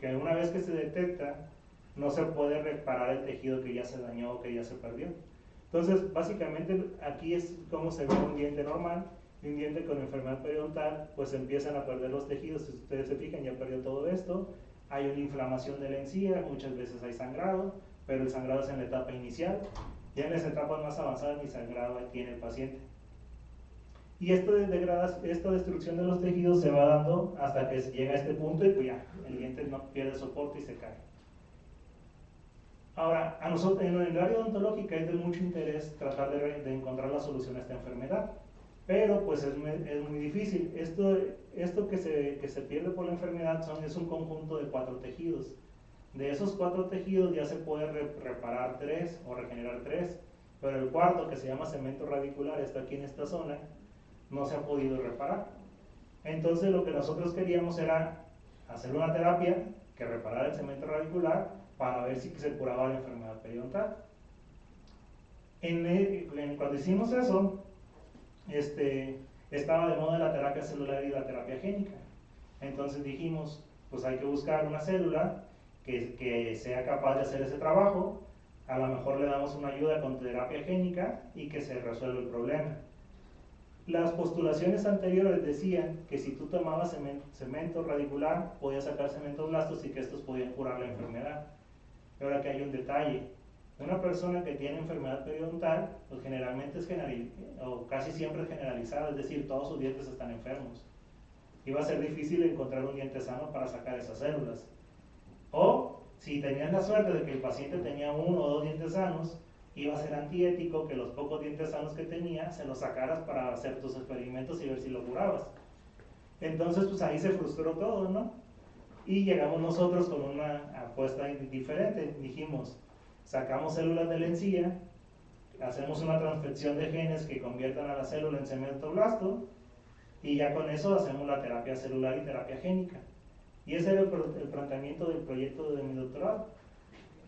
Speaker 2: que una vez que se detecta, no se puede reparar el tejido que ya se dañó o que ya se perdió. Entonces, básicamente aquí es como se ve un diente normal, y un diente con enfermedad periodontal, pues empiezan a perder los tejidos. Si ustedes se fijan, ya perdió todo esto, hay una inflamación de la encía, muchas veces hay sangrado, pero el sangrado es en la etapa inicial. Ya en las etapas más avanzadas ni sangrado tiene el paciente. Y esta destrucción de los tejidos se va dando hasta que llega a este punto y pues ya, el diente no pierde soporte y se cae. Ahora, a nosotros en el área odontológica es de mucho interés tratar de encontrar la solución a esta enfermedad, pero pues es muy difícil. Esto que se pierde por la enfermedad es un conjunto de 4 tejidos. De esos 4 tejidos ya se puede reparar 3 o regenerar 3, pero el cuarto, que se llama cemento radicular, está aquí en esta zona, no se ha podido reparar. Entonces lo que nosotros queríamos era hacer una terapia que reparara el cemento radicular para ver si se curaba la enfermedad periodontal. Cuando hicimos eso, estaba de moda la terapia celular y la terapia génica. Entonces dijimos, pues hay que buscar una célula que sea capaz de hacer ese trabajo. A lo mejor le damos una ayuda con terapia génica y que se resuelva el problema. Las postulaciones anteriores decían que si tú tomabas cemento radicular, podías sacar cementoblastos y que estos podían curar la enfermedad. Pero aquí hay un detalle. Una persona que tiene enfermedad periodontal, pues generalmente es o casi siempre es generalizada, es decir, todos sus dientes están enfermos. Y va a ser difícil encontrar un diente sano para sacar esas células. O si tenías la suerte de que el paciente tenía 1 o 2 dientes sanos, iba a ser antiético que los pocos dientes sanos que tenía se los sacaras para hacer tus experimentos y ver si lo curabas. Entonces pues ahí se frustró todo, ¿no? Y llegamos nosotros con una apuesta diferente. Dijimos, sacamos células de la encía, hacemos una transfección de genes que conviertan a la célula en cementoblasto y ya con eso hacemos la terapia celular y terapia génica. Y ese era el planteamiento del proyecto de mi doctorado.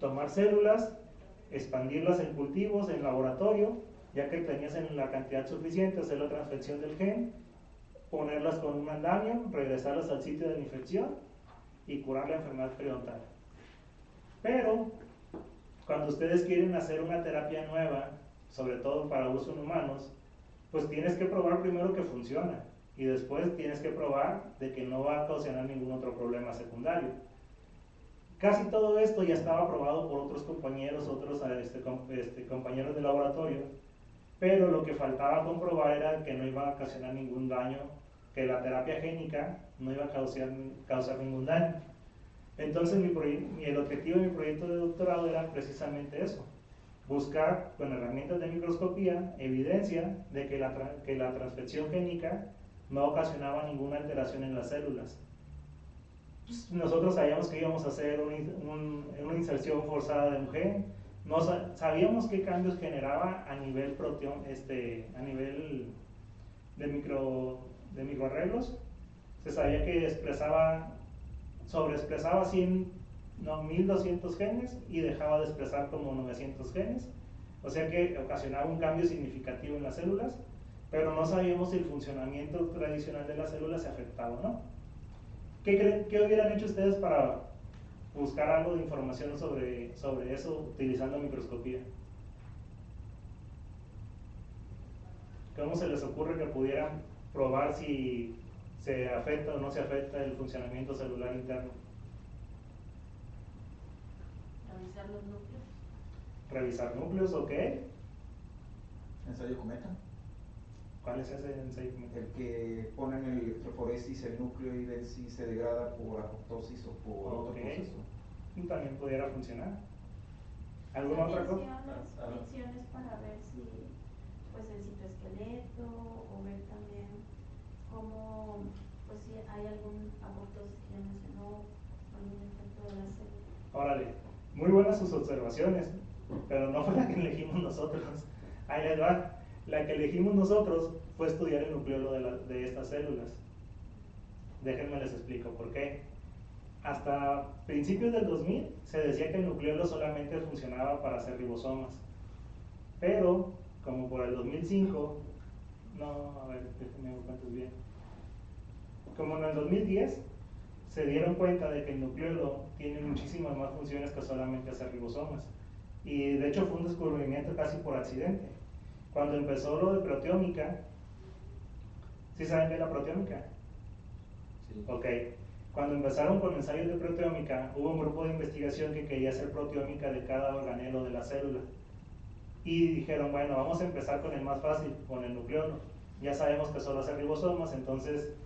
Speaker 2: Tomar células, expandirlas en cultivos, en laboratorio, ya que tenías en la cantidad suficiente, hacer la transfección del gen, ponerlas con un andamio, regresarlas al sitio de la infección y curar la enfermedad periodontal. Pero cuando ustedes quieren hacer una terapia nueva, sobre todo para uso en humanos, pues tienes que probar primero que funciona y después tienes que probar de que no va a ocasionar ningún otro problema secundario. Casi todo esto ya estaba aprobado por otros compañeros, compañeros de laboratorio, pero lo que faltaba comprobar era que no iba a ocasionar ningún daño, que la terapia génica no iba a causar ningún daño. Entonces el objetivo de mi proyecto de doctorado era precisamente eso, buscar con herramientas de microscopía evidencia de que la transfección génica no ocasionaba ninguna alteración en las células. Pues nosotros sabíamos que íbamos a hacer una inserción forzada de un gen, sabíamos qué cambios generaba a nivel a nivel de microarreglos. Se sabía que sobreexpresaba 1200 genes y dejaba de expresar como 900 genes, o sea que ocasionaba un cambio significativo en las células, pero no sabíamos si el funcionamiento tradicional de las células se afectaba o no. ¿Qué hubieran hecho ustedes para buscar algo de información sobre eso utilizando microscopía? ¿Cómo se les ocurre que pudieran probar si se afecta o no se afecta el funcionamiento celular interno?
Speaker 4: Revisar los núcleos.
Speaker 2: Revisar núcleos, ok.
Speaker 5: Ensayo cometa.
Speaker 2: ¿Cuál es ese ensayo cometa?
Speaker 5: El que ponen el electroforesis, el núcleo y ven si se degrada por apoptosis o por otro proceso.
Speaker 2: Y también pudiera funcionar. ¿Alguna otra cosa?
Speaker 4: Mediciones para ver si pues el citoesqueleto o ver también cómo, pues si hay algún apoptosis que ya mencionó, algún efecto de la célula.
Speaker 2: Órale, muy buenas sus observaciones, pero no fue la que elegimos nosotros. Ahí les va. La que elegimos nosotros fue estudiar el nucleolo de estas células. Déjenme les explico por qué. Hasta principios del 2000 se decía que el nucleolo solamente funcionaba para hacer ribosomas. Pero, como por el 2005, no, a ver, déjenme ver cuántos bien. Como en el 2010 se dieron cuenta de que el nucleolo tiene muchísimas más funciones que solamente hacer ribosomas. Y de hecho fue un descubrimiento casi por accidente. Cuando empezó lo de proteómica, ¿sí saben qué es la proteómica?
Speaker 5: Sí.
Speaker 2: Ok. Cuando empezaron con ensayos de proteómica, hubo un grupo de investigación que quería hacer proteómica de cada organelo de la célula. Y dijeron, bueno, vamos a empezar con el más fácil, con el nucleolo. Ya sabemos que solo hace ribosomas, entonces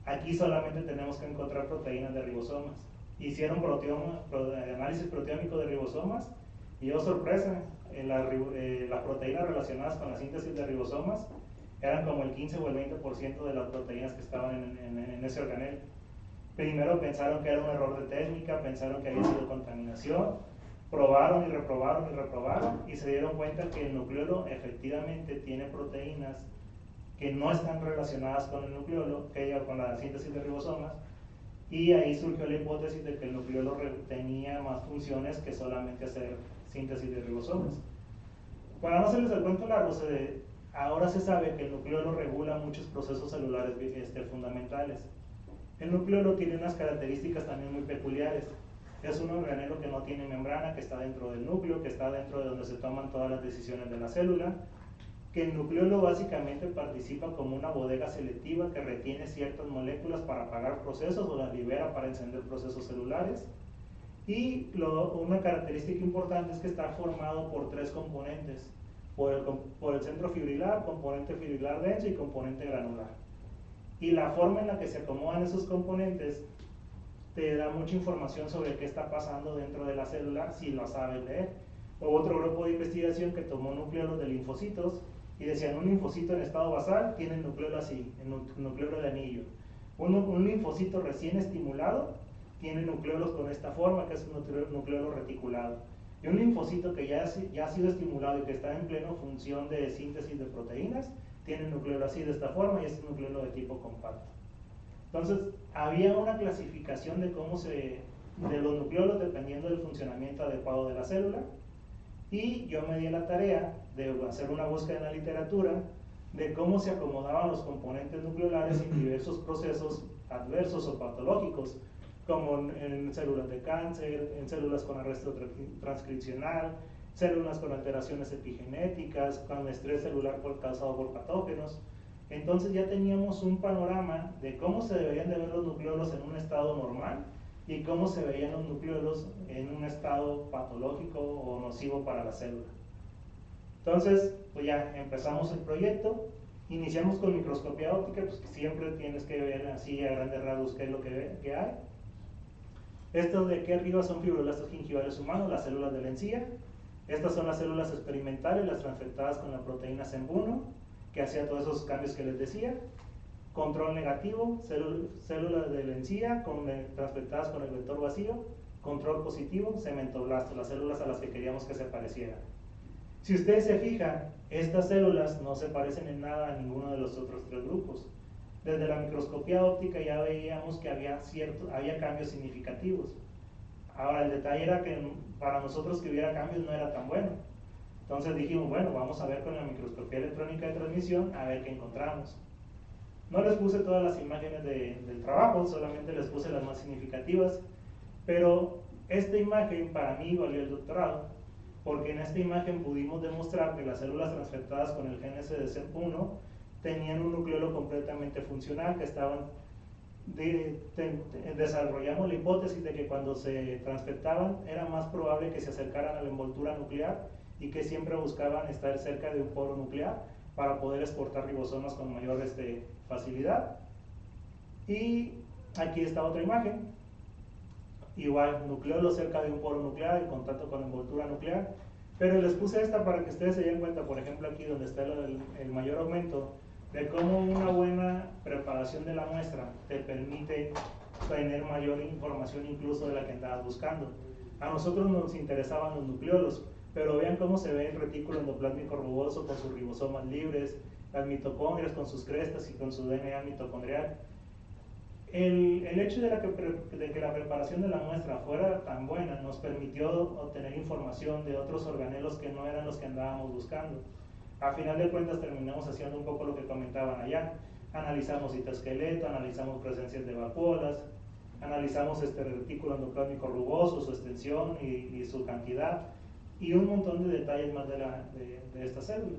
Speaker 2: aquí solamente tenemos que encontrar proteínas de ribosomas. Hicieron análisis proteómico de ribosomas y, oh sorpresa, las proteínas relacionadas con la síntesis de ribosomas eran como el 15 o el 20% de las proteínas que estaban en ese organelo. Primero pensaron que era un error de técnica, pensaron que había sido contaminación, probaron y reprobaron y se dieron cuenta que el nucleolo efectivamente tiene proteínas que no están relacionadas con el nucleolo, con la síntesis de ribosomas, y ahí surgió la hipótesis de que el nucleolo tenía más funciones que solamente hacer síntesis de ribosomas. Para no hacerles el cuento largo, ahora se sabe que el nucleolo regula muchos procesos celulares fundamentales. El nucleolo tiene unas características también muy peculiares. Es un organelo que no tiene membrana, que está dentro del núcleo, que está dentro de donde se toman todas las decisiones de la célula, que el nucleolo básicamente participa como una bodega selectiva que retiene ciertas moléculas para apagar procesos o las libera para encender procesos celulares. Y una característica importante es que está formado por tres componentes, por el centro fibrilar, componente fibrilar denso y componente granular. Y la forma en la que se acomodan esos componentes te da mucha información sobre qué está pasando dentro de la célula si lo sabes leer. Hubo otro grupo de investigación que tomó nucleolos de linfocitos y decían, un linfocito en estado basal tiene el nucleolo así, el nucleolo de anillo. Un linfocito recién estimulado tiene nucleolos con esta forma, que es un nucleolo reticulado. Y un linfocito que ya ha sido estimulado y que está en plena función de síntesis de proteínas, tiene un nucleolo así de esta forma y es un nucleolo de tipo compacto. Entonces, había una clasificación de los nucleolos dependiendo del funcionamiento adecuado de la célula, y yo me di la tarea de hacer una búsqueda en la literatura de cómo se acomodaban los componentes nucleolares en diversos procesos adversos o patológicos, como en células de cáncer, en células con arresto transcripcional, células con alteraciones epigenéticas, con estrés celular causado por patógenos. Entonces ya teníamos un panorama de cómo se deberían de ver los nucleolos en un estado normal y cómo se veían los nucleolos en un estado patológico o nocivo para la célula. Entonces, pues ya empezamos el proyecto, iniciamos con microscopía óptica, pues que siempre tienes que ver así a grandes rasgos qué es lo que hay. Estos de aquí arriba son fibroblastos gingivales humanos, las células de la encía. Estas son las células experimentales, las transfectadas con la proteína SEMB1, que hacía todos esos cambios que les decía. Control negativo, células de la encía transfectadas con el vector vacío. Control positivo, cementoblastos, las células a las que queríamos que se parecieran. Si ustedes se fijan, estas células no se parecen en nada a ninguno de los otros tres grupos. Desde la microscopía óptica ya veíamos que había cambios significativos. Ahora, el detalle era que para nosotros que hubiera cambios no era tan bueno. Entonces dijimos, bueno, vamos a ver con la microscopía electrónica de transmisión a ver qué encontramos. No les puse todas las imágenes del trabajo, solamente les puse las más significativas, pero esta imagen para mí valió el doctorado, porque en esta imagen pudimos demostrar que las células transfectadas con el gen de SEMP1 tenían un nucleolo completamente funcional, que desarrollamos la hipótesis de que cuando se transfectaban era más probable que se acercaran a la envoltura nuclear y que siempre buscaban estar cerca de un poro nuclear para poder exportar ribosomas con mayor facilidad. Y aquí está otra imagen, igual nucleolo cerca de un poro nuclear en contacto con la envoltura nuclear. Pero les puse esta para que ustedes se den cuenta, por ejemplo, aquí donde está el mayor aumento, de cómo una buena preparación de la muestra te permite tener mayor información incluso de la que andabas buscando. A nosotros nos interesaban los nucleolos, pero vean cómo se ve el retículo endoplásmico rugoso con sus ribosomas libres, las mitocondrias con sus crestas y con su DNA mitocondrial. El hecho de que la preparación de la muestra fuera tan buena nos permitió obtener información de otros organelos que no eran los que andábamos buscando. A final de cuentas terminamos haciendo un poco lo que comentaban allá. Analizamos citoesqueleto, analizamos presencias de vacuolas, analizamos este retículo endoplásmico rugoso, su extensión y su cantidad, y un montón de detalles más de esta célula.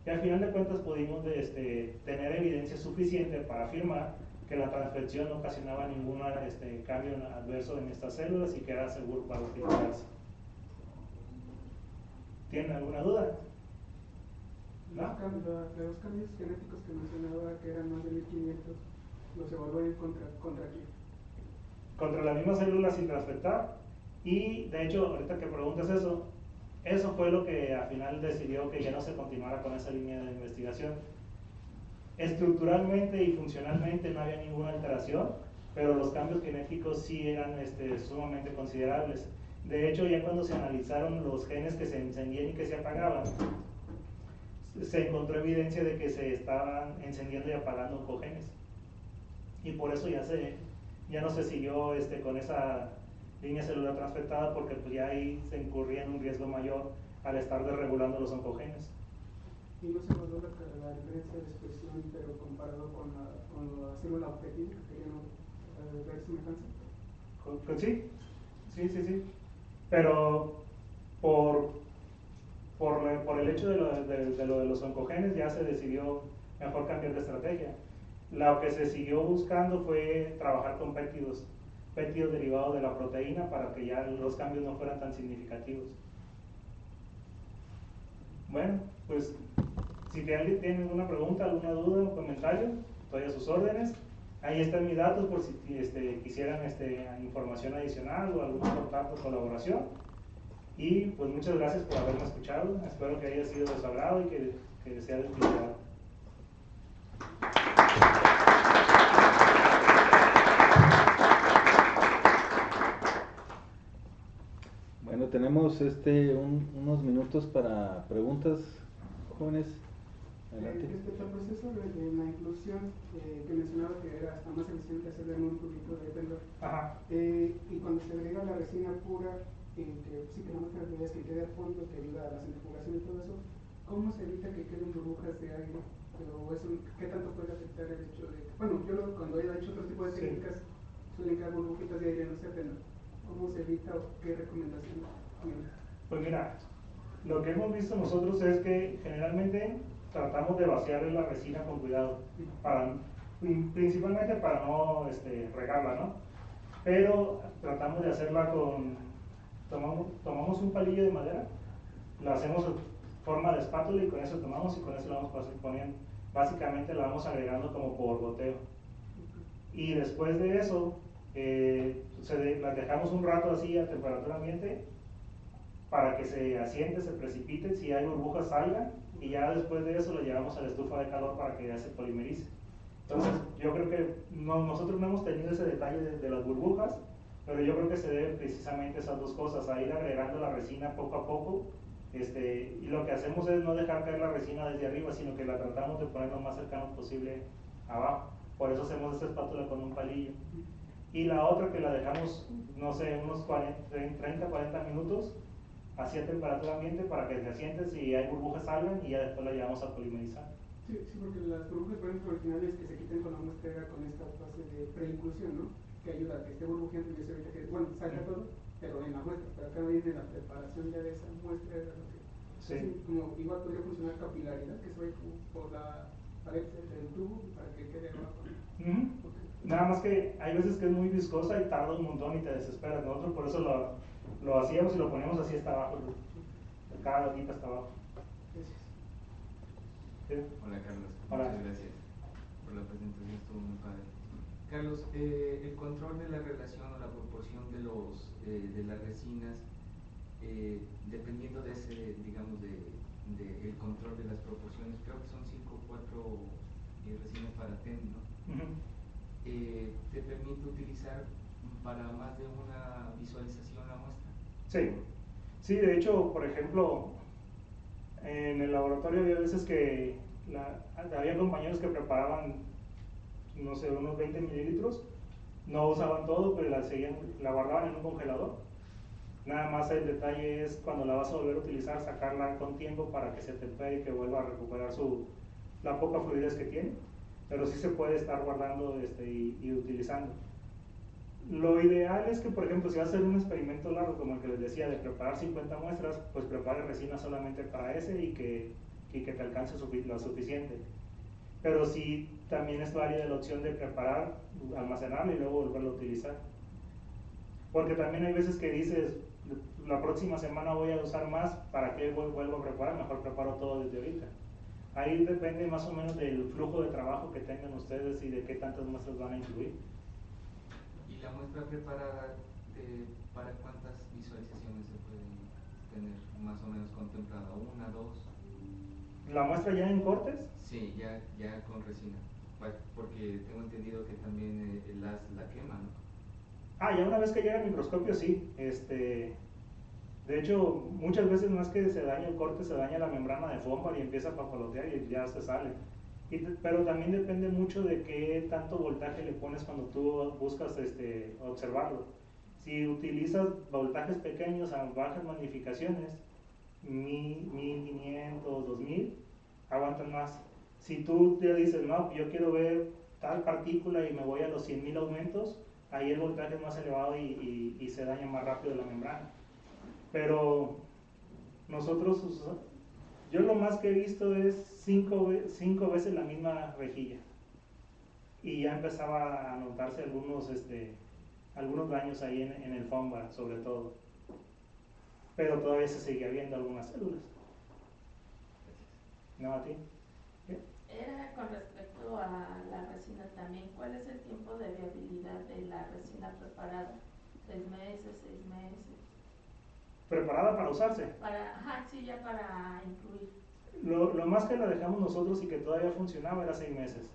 Speaker 2: Y al final de cuentas pudimos tener evidencia suficiente para afirmar que la transfección no ocasionaba ningún cambio adverso en estas células y que era seguro para utilizarse. ¿Tienen alguna duda? ¿No?
Speaker 6: De los cambios genéticos que mencionaba, que eran más de 1500, los evaluaron contra quién?
Speaker 2: Contra la misma célula sin transfectar. Y de hecho, ahorita que preguntas eso fue lo que al final decidió que ya no se continuara con esa línea de investigación. Estructuralmente y funcionalmente no había ninguna alteración, pero los cambios genéticos sí eran sumamente considerables. De hecho, ya cuando se analizaron los genes que se encendían y que se apagaban, se encontró evidencia de que se estaban encendiendo y apagando oncogenes. Y por eso ya no se siguió con esa línea celular transfectada, porque pues ya ahí se incurría en un riesgo mayor al estar desregulando los oncogenes.
Speaker 6: Y no se evaluó la diferencia de expresión, pero comparado con la célula objetivo, que querían ver semejanza.
Speaker 2: Sí. Pero por el hecho de lo de los oncogenes ya se decidió mejor cambiar de estrategia. Lo que se siguió buscando fue trabajar con péptidos derivados de la proteína para que ya los cambios no fueran tan significativos. Bueno, pues si alguien tiene alguna pregunta, alguna duda, un comentario, estoy a sus órdenes. Ahí están mis datos por si quisieran información adicional o algún contacto o colaboración. Y pues muchas gracias por haberme escuchado. Espero que haya sido de su agrado y que sea de utilidad.
Speaker 1: Bueno, tenemos unos minutos para preguntas, jóvenes. Adelante.
Speaker 6: Respecto al proceso de la inclusión, que mencionaba que era hasta más eficiente hacerlo en un tubito de pendor. Y cuando se agrega la resina pura, que sí que no muestra las que quede al fondo, que ayuda a la centrifugación y todo eso, ¿cómo se evita que queden burbujas de aire? Pero eso, ¿qué tanto puede afectar el hecho de que, bueno, yo cuando he hecho otro tipo de técnicas, suelen quedar burbujitas de aire en ese pendor? ¿Cómo se evita o qué recomendaciones tienen?
Speaker 2: Pues mira, lo que hemos visto nosotros es que generalmente tratamos de vaciar la resina con cuidado, principalmente para no regarla, ¿no? Pero tratamos de hacerla tomamos un palillo de madera, la hacemos en forma de espátula y con eso tomamos y con eso la vamos poniendo. Básicamente la vamos agregando como por goteo. Y después de eso, las dejamos un rato así a temperatura ambiente para que se asiente, se precipite, si hay burbujas salgan, y ya después de eso lo llevamos a la estufa de calor para que ya se polimerice. Entonces yo creo que nosotros no hemos tenido ese detalle de las burbujas, pero yo creo que se debe precisamente a esas dos cosas, a ir agregando la resina poco a poco, y lo que hacemos es no dejar caer la resina desde arriba, sino que la tratamos de poner lo más cercano posible abajo. Por eso hacemos esta espátula con un palillo. Y la otra que la dejamos, no sé, unos 30, 40 minutos, así a temperatura ambiente para que se asiente, si hay burbujas salgan y ya después la llevamos a polimerizar.
Speaker 6: Sí, porque las burbujas, por ejemplo, originales que se quiten con la muestra era con esta fase de preinclusión, ¿no? Que ayuda a que esté burbujeante y eso evita que, bueno, salga todo, pero en la muestra. Pero acá viene la preparación ya de esa muestra, era lo que,
Speaker 2: sí.
Speaker 6: Así, como igual podría funcionar capilaridad, que se vaya como por la pared del tubo para que quede abajo.
Speaker 2: Nada más que hay veces que es muy viscosa y tarda un montón y te desesperas. Nosotros por eso lo hacíamos y lo ponemos así hasta abajo, cada gotita hasta abajo.
Speaker 6: Gracias.
Speaker 2: ¿Sí?
Speaker 7: Hola Carlos,
Speaker 2: Hola.
Speaker 7: muchas gracias por la presentación, estuvo muy padre. Carlos, el control de la relación o la proporción de las resinas dependiendo de ese, digamos, el control de las proporciones, creo que son 5 o 4 resinas para TEN, ¿no? Te permite utilizar para más de una visualización la muestra.
Speaker 2: Sí, sí, de hecho, por ejemplo, en el laboratorio había veces que había compañeros que preparaban, no sé, unos 20 mililitros, no usaban todo, pero la guardaban en un congelador. Nada más el detalle es cuando la vas a volver a utilizar, sacarla con tiempo para que se tempere y que vuelva a recuperar la poca fluidez que tiene, pero sí se puede estar guardando y utilizando. Lo ideal es que, por ejemplo, si vas a hacer un experimento largo, como el que les decía, de preparar 50 muestras, pues prepare resina solamente para ese y que te alcance lo suficiente. Pero sí, también es válida la opción de preparar, almacenarlo y luego volverlo a utilizar. Porque también hay veces que dices, la próxima semana voy a usar más, ¿para qué vuelvo a preparar? Mejor preparo todo desde ahorita. Ahí depende más o menos del flujo de trabajo que tengan ustedes y de qué tantas muestras van a incluir.
Speaker 7: ¿Y la muestra preparada, para cuántas visualizaciones se puede tener más o menos contemplada? ¿Una, dos?
Speaker 2: ¿La muestra ya en cortes?
Speaker 7: Sí, ya con resina. Porque tengo entendido que también la quema, ¿no?
Speaker 2: Ah, ya una vez que llega al microscopio, sí. De hecho, muchas veces no es que se dañe el corte, se daña la membrana de FOMBAR y empieza a papalotear y ya se sale. Pero también depende mucho de qué tanto voltaje le pones cuando tú buscas observarlo. Si utilizas voltajes pequeños a bajas magnificaciones, 1500, 2000, aguantan más. Si tú te dices, no, yo quiero ver tal partícula y me voy a los 100.000 aumentos, ahí el voltaje es más elevado y se daña más rápido la membrana. Pero nosotros, yo lo más que he visto es 5 veces la misma rejilla. Y ya empezaba a notarse algunos daños ahí en el FOMBA, sobre todo. Pero todavía se seguía viendo algunas células. ¿No a ti? ¿Qué?
Speaker 4: Era con respecto a la resina también. ¿Cuál es el tiempo de viabilidad de la resina preparada? 3 meses, 6 meses.
Speaker 2: ¿Preparada para usarse?
Speaker 4: Ajá, sí, ya para incluir.
Speaker 2: Lo más que la dejamos nosotros y que todavía funcionaba era 6 meses.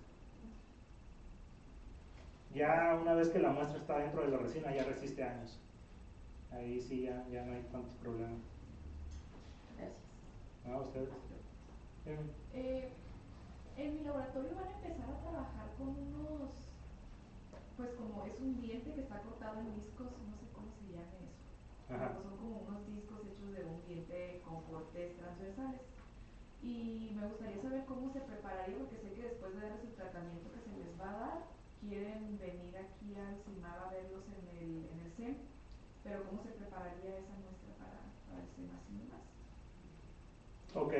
Speaker 2: Ya una vez que la muestra está dentro de la resina, ya resiste años. Ahí sí ya no hay tantos problemas.
Speaker 4: Gracias.
Speaker 2: ¿No? ¿Ustedes?
Speaker 8: En mi laboratorio van a empezar a trabajar con unos, pues como es un diente que está cortado en discos, no sé cómo se llame eso. Pero pues son como unos discos hechos de un diente con cortes transversales. Y me gustaría saber cómo se prepararía, porque sé que después de darles el tratamiento que se les va a dar, quieren venir aquí al CIMAR a verlos en el CEM, pero cómo se prepararía esa muestra para el CEM así nomás.
Speaker 2: Ok.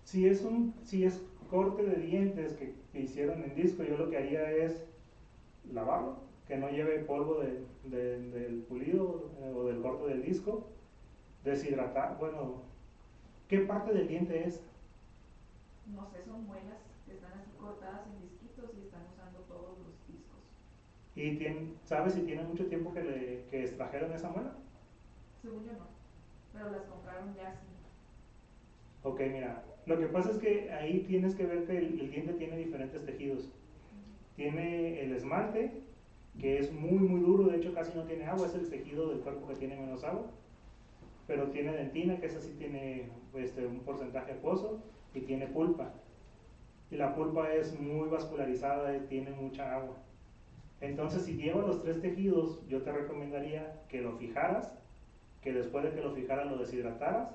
Speaker 2: Si es corte de dientes que hicieron en disco, yo lo que haría es lavarlo, que no lleve polvo del pulido o del corte del disco, deshidratar, bueno, ¿qué parte del diente es?
Speaker 8: No sé, son muelas que están así cortadas en disquitos y están usando todos los discos.
Speaker 2: ¿Y sabes si tiene mucho tiempo que extrajeron esa muela?
Speaker 8: Según yo no, pero las compraron ya así.
Speaker 2: Ok, mira, lo que pasa es que ahí tienes que ver que el diente tiene diferentes tejidos. Tiene el esmalte, que es muy muy duro, de hecho casi no tiene agua, es el tejido del cuerpo que tiene menos agua. Pero tiene dentina, que esa sí tiene un porcentaje acuoso, y tiene pulpa. Y la pulpa es muy vascularizada y tiene mucha agua. Entonces, si lleva los 3 tejidos, yo te recomendaría que lo fijaras, que después de que lo fijaras lo deshidrataras,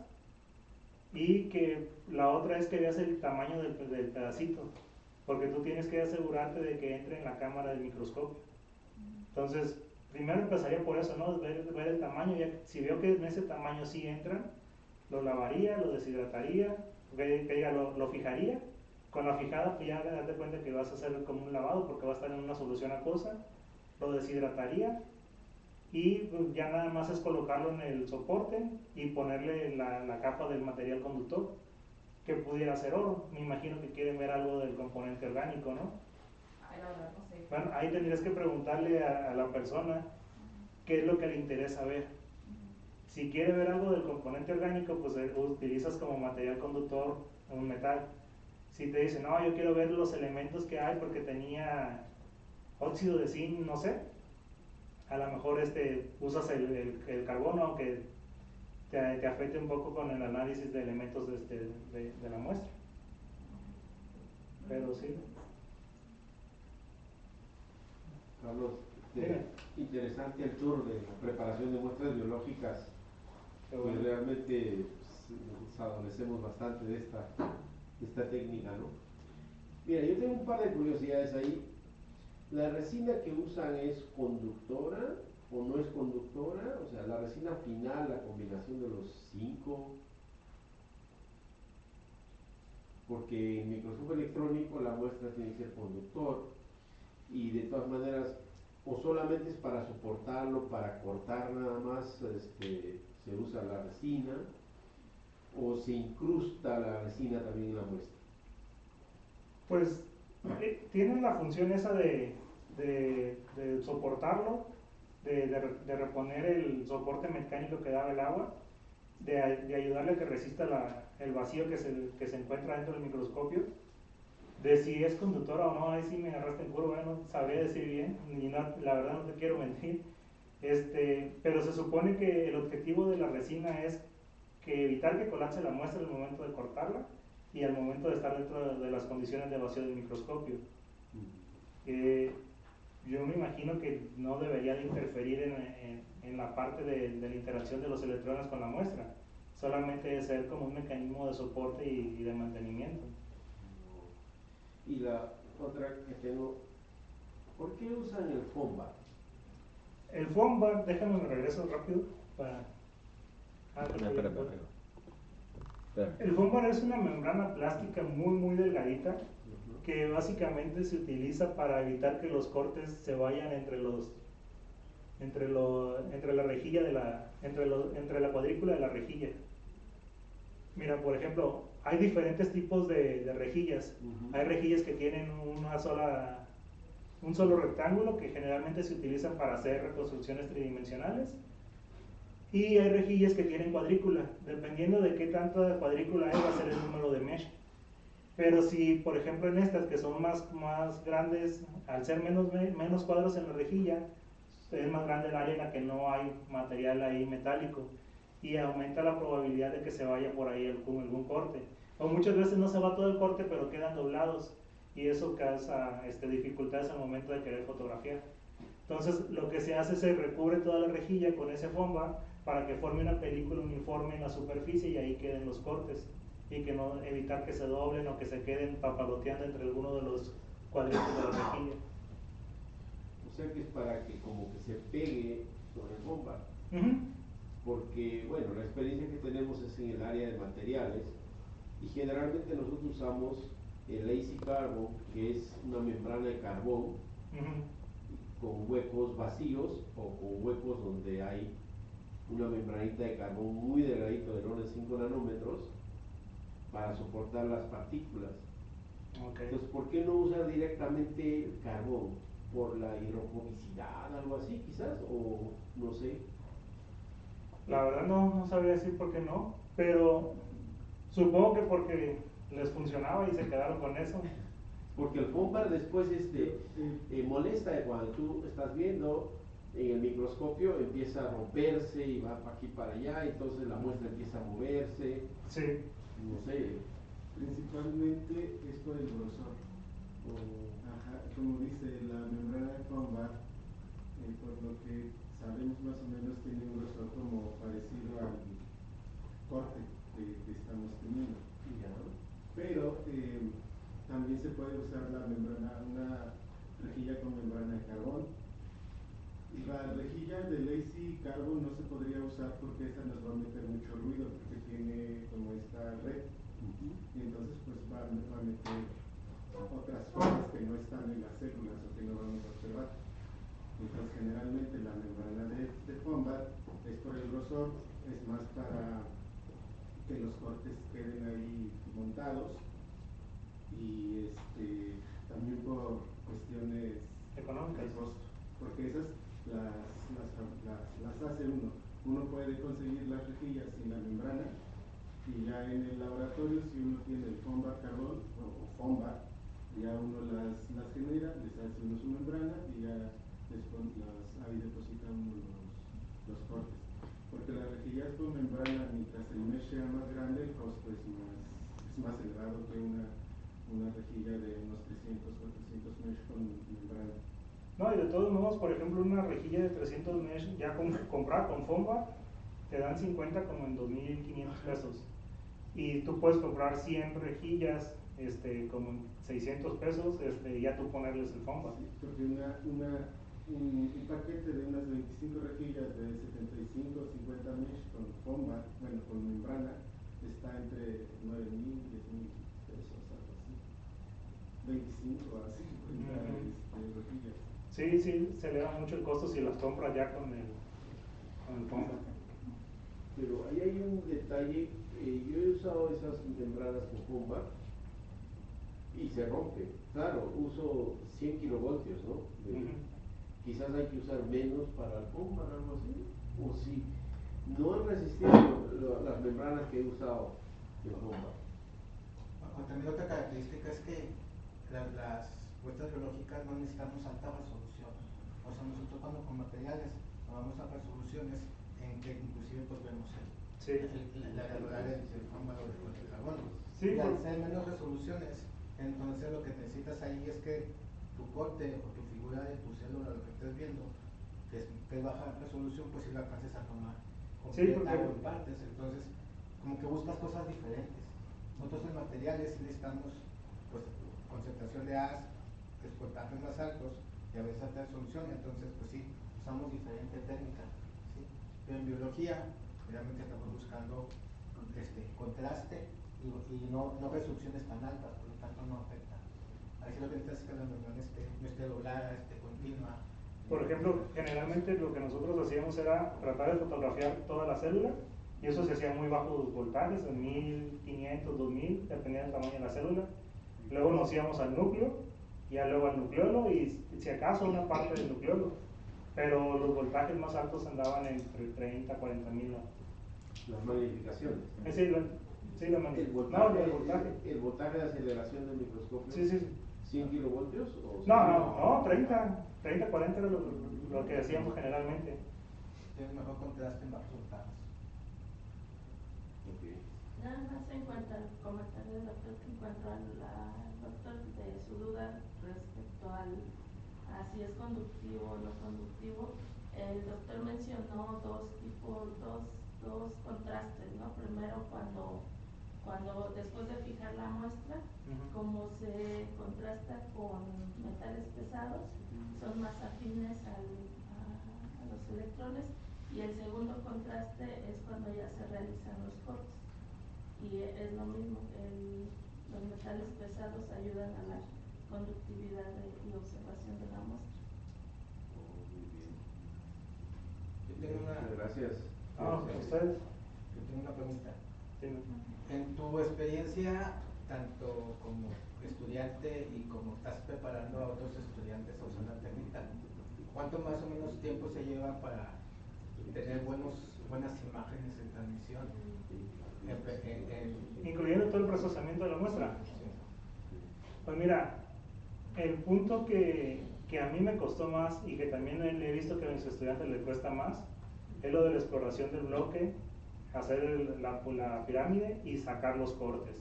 Speaker 2: y que la otra es que veas el tamaño del pedacito, porque tú tienes que asegurarte de que entre en la cámara del microscopio. Entonces, primero empezaría por eso, ¿no? Ver el tamaño. Si veo que en ese tamaño sí entran, lo lavaría, lo deshidrataría, lo fijaría. Con la fijada, pues ya date cuenta que vas a hacer como un lavado porque va a estar en una solución acuosa. Lo deshidrataría y pues, ya nada más es colocarlo en el soporte y ponerle la capa del material conductor, que pudiera ser oro. Me imagino que quieren ver algo del componente orgánico, ¿no?
Speaker 8: Ay, la verdad no sé.
Speaker 2: Bueno, ahí tendrías que preguntarle a la persona qué es lo que le interesa ver. Si quiere ver algo del componente orgánico, pues utilizas como material conductor un metal. Si te dicen, no, yo quiero ver los elementos que hay porque tenía óxido de zinc, no sé, a lo mejor usas el carbono, aunque te afecte un poco con el análisis de elementos de la muestra. Pero sí.
Speaker 9: Carlos, interesante el tour de la preparación de muestras biológicas. Pues realmente nos adolecemos bastante de esta técnica, ¿no? Mira, yo tengo un par de curiosidades ahí. ¿La resina que usan es conductora o no es conductora? O sea, la resina final, la combinación de los 5. Porque en microscopio electrónico la muestra tiene que ser conductor y de todas maneras, o solamente es para soportarlo, para cortar nada más, se usa la resina, o se incrusta la resina también en la muestra.
Speaker 2: Pues tienen la función esa de soportarlo, de reponer el soporte mecánico que daba el agua, de ayudarle a que resista el vacío que se encuentra dentro del microscopio. De si es conductora o no, ahí sí me agarraste en curva, no sabría decir bien, y no, la verdad no te quiero mentir. Pero se supone que el objetivo de la resina es evitar que colapse la muestra en el momento de cortarla y al momento de estar dentro de las condiciones de vacío del microscopio. Yo me imagino que no debería de interferir en la parte de la interacción de los electrones con la muestra, solamente de ser como un mecanismo de soporte y de mantenimiento.
Speaker 9: Y la otra que tengo, ¿por qué usan el FOAM-BAR?
Speaker 2: El FOAM-BAR, déjame me regreso rápido para...
Speaker 1: Espera.
Speaker 2: El FOAM-BAR es una membrana plástica muy delgadita que básicamente se utiliza para evitar que los cortes se vayan entre la rejilla entre la cuadrícula de la rejilla. Mira, por ejemplo, hay diferentes tipos de rejillas. Hay rejillas que tienen un solo rectángulo que generalmente se utilizan para hacer reconstrucciones tridimensionales. Y hay rejillas que tienen cuadrícula. Dependiendo de qué tanta cuadrícula hay, va a ser el número de mesh. Pero si, por ejemplo, en estas que son más grandes, al ser menos cuadros en la rejilla, es más grande el área en la que no hay material ahí metálico y aumenta la probabilidad de que se vaya por ahí algún corte. O muchas veces no se va todo el corte, pero quedan doblados y eso causa dificultades al momento de querer fotografiar. Entonces, lo que se hace es se recubre toda la rejilla con ese FOAM-BAR para que forme una película uniforme en la superficie y ahí queden los cortes y que no evitar que se doblen o que se queden papaloteando entre alguno de los cuadritos de la rejilla.
Speaker 9: O sea que es para que como que se pegue con el FOAM-BAR. Porque, bueno, la experiencia que tenemos es en el área de materiales y generalmente nosotros usamos el Lazy Carbon, que es una membrana de carbón con huecos vacíos o con huecos donde hay una membranita de carbón muy delgadito del orden de 5 nanómetros para soportar las partículas. Entonces, ¿por qué no usar directamente el carbón? ¿Por la hidrofobicidad, algo así quizás? O no sé.
Speaker 2: La verdad no sabría decir por qué no, pero supongo que porque les funcionaba y se quedaron con eso.
Speaker 9: Porque el FOAM-BAR después molesta cuando tú estás viendo en el microscopio, empieza a romperse y va para aquí para allá, entonces la muestra empieza a moverse.
Speaker 2: Sí.
Speaker 9: No sé.
Speaker 10: Principalmente es por el grosor. Ajá, como dice la membrana de FOAM-BAR, por lo que sabemos más o menos tiene un grosor como parecido al corte que estamos teniendo. Pero también se puede usar la membrana, una rejilla con membrana de carbón. La rejilla de Lazy Carbon no se podría usar porque esta nos va a meter mucho ruido porque tiene como esta red y entonces pues va a meter otras cosas que no están en las células o que no vamos a observar. Entonces generalmente la membrana de FOAM-BAR es por el grosor, es más para que los cortes queden ahí montados y también por cuestiones
Speaker 2: económicas
Speaker 10: de costo, porque esas las hace uno, uno puede conseguir las rejillas sin la membrana, y ya en el laboratorio, si uno tiene el foam-bar carbón o foam-bar, ya uno las genera, les hace uno su membrana y ya ahí deposita uno los cortes. Porque las rejillas con membrana, mientras el mesh sea más grande, el costo es más elevado que una rejilla de unos 300, 400 mesh con membrana.
Speaker 2: No, y de todos modos, por ejemplo, una rejilla de 300 mesh ya comprada con foam-bar te dan 50 como en 2.500 pesos. Y tú puedes comprar 100 rejillas como en 600 pesos, ya tú ponerles el foam-bar.
Speaker 10: Sí, porque un paquete de unas 25 rejillas de 75 o 50 mesh con foam-bar, bueno, con membrana, está entre 9.000 y 10.000 pesos, algo así. 25 a 50 rejillas.
Speaker 2: Sí, se eleva mucho el costo si las compras ya con el foam-bar.
Speaker 9: Pero ahí hay un detalle, yo he usado esas membranas con foam-bar y se rompe. Claro, uso 100 kilovoltios, ¿no? Quizás hay que usar menos para el foam-bar, algo así. O si no han resistido las membranas que he usado de foam-bar.
Speaker 11: También otra característica es que las muestras biológicas no necesitamos alta resolución. O sea, nosotros cuando con materiales vamos a resoluciones en que inclusive pues vemos la gravedad del foam-bar o del carbono.
Speaker 2: Sí,
Speaker 11: y al ser menos resoluciones, entonces lo que necesitas ahí es que tu corte o tu figura de tu célula, lo que estés viendo, que es baja resolución, pues si lo alcances a tomar completa o en partes. Entonces, como que buscas cosas diferentes. Nosotros en materiales necesitamos pues concentración de AS, voltajes más altos y a veces alta resolución, entonces pues sí, usamos diferente técnica, ¿sí? Pero en biología realmente estamos buscando contraste y no resoluciones tan altas, por lo tanto no afecta. Ahí sí lo que necesitas es que la membrana no esté doblada, continua.
Speaker 2: Por ejemplo, generalmente lo que nosotros hacíamos era tratar de fotografiar toda la célula, y eso se hacía muy bajos voltajes, en 1500, 2000, dependiendo del tamaño de la célula. Luego nos íbamos al núcleo, ya luego al nucleolo y si acaso una parte del nucleolo. Pero los voltajes más altos andaban entre 30 a 40.000.
Speaker 9: Las magnificaciones.
Speaker 2: Sí, la magnificación.
Speaker 9: No,
Speaker 2: el voltaje.
Speaker 9: El voltaje de aceleración del microscopio.
Speaker 2: Sí.
Speaker 9: 100 kilovoltios o
Speaker 2: no, 30, 40 era lo que hacíamos generalmente.
Speaker 11: Tienes mejor contraste en bajos voltajes.
Speaker 4: Nada más en cuanto al comentario del doctor, que encuentro al doctor de su duda respecto a si es conductivo o no conductivo. El doctor mencionó dos contrastes, ¿no? Primero cuando después de fijar la muestra, como se contrasta con metales pesados, son más afines a los electrones, y el segundo contraste es cuando ya se realizan los cortes. Y es lo mismo, los metales pesados ayudan a la conductividad y observación de la muestra.
Speaker 11: Yo tengo
Speaker 9: Gracias.
Speaker 2: ¿Ustedes?
Speaker 11: Yo tengo una pregunta.
Speaker 2: Sí.
Speaker 11: En tu experiencia, tanto como estudiante y como estás preparando a otros estudiantes a usar la técnica, ¿cuánto más o menos tiempo se lleva para tener buenas imágenes en transmisión?
Speaker 2: Incluyendo todo el procesamiento de la muestra. Pues mira, el punto que a mí me costó más y que también he visto que a mis estudiantes les cuesta más es lo de la exploración del bloque, hacer la pirámide y sacar los cortes.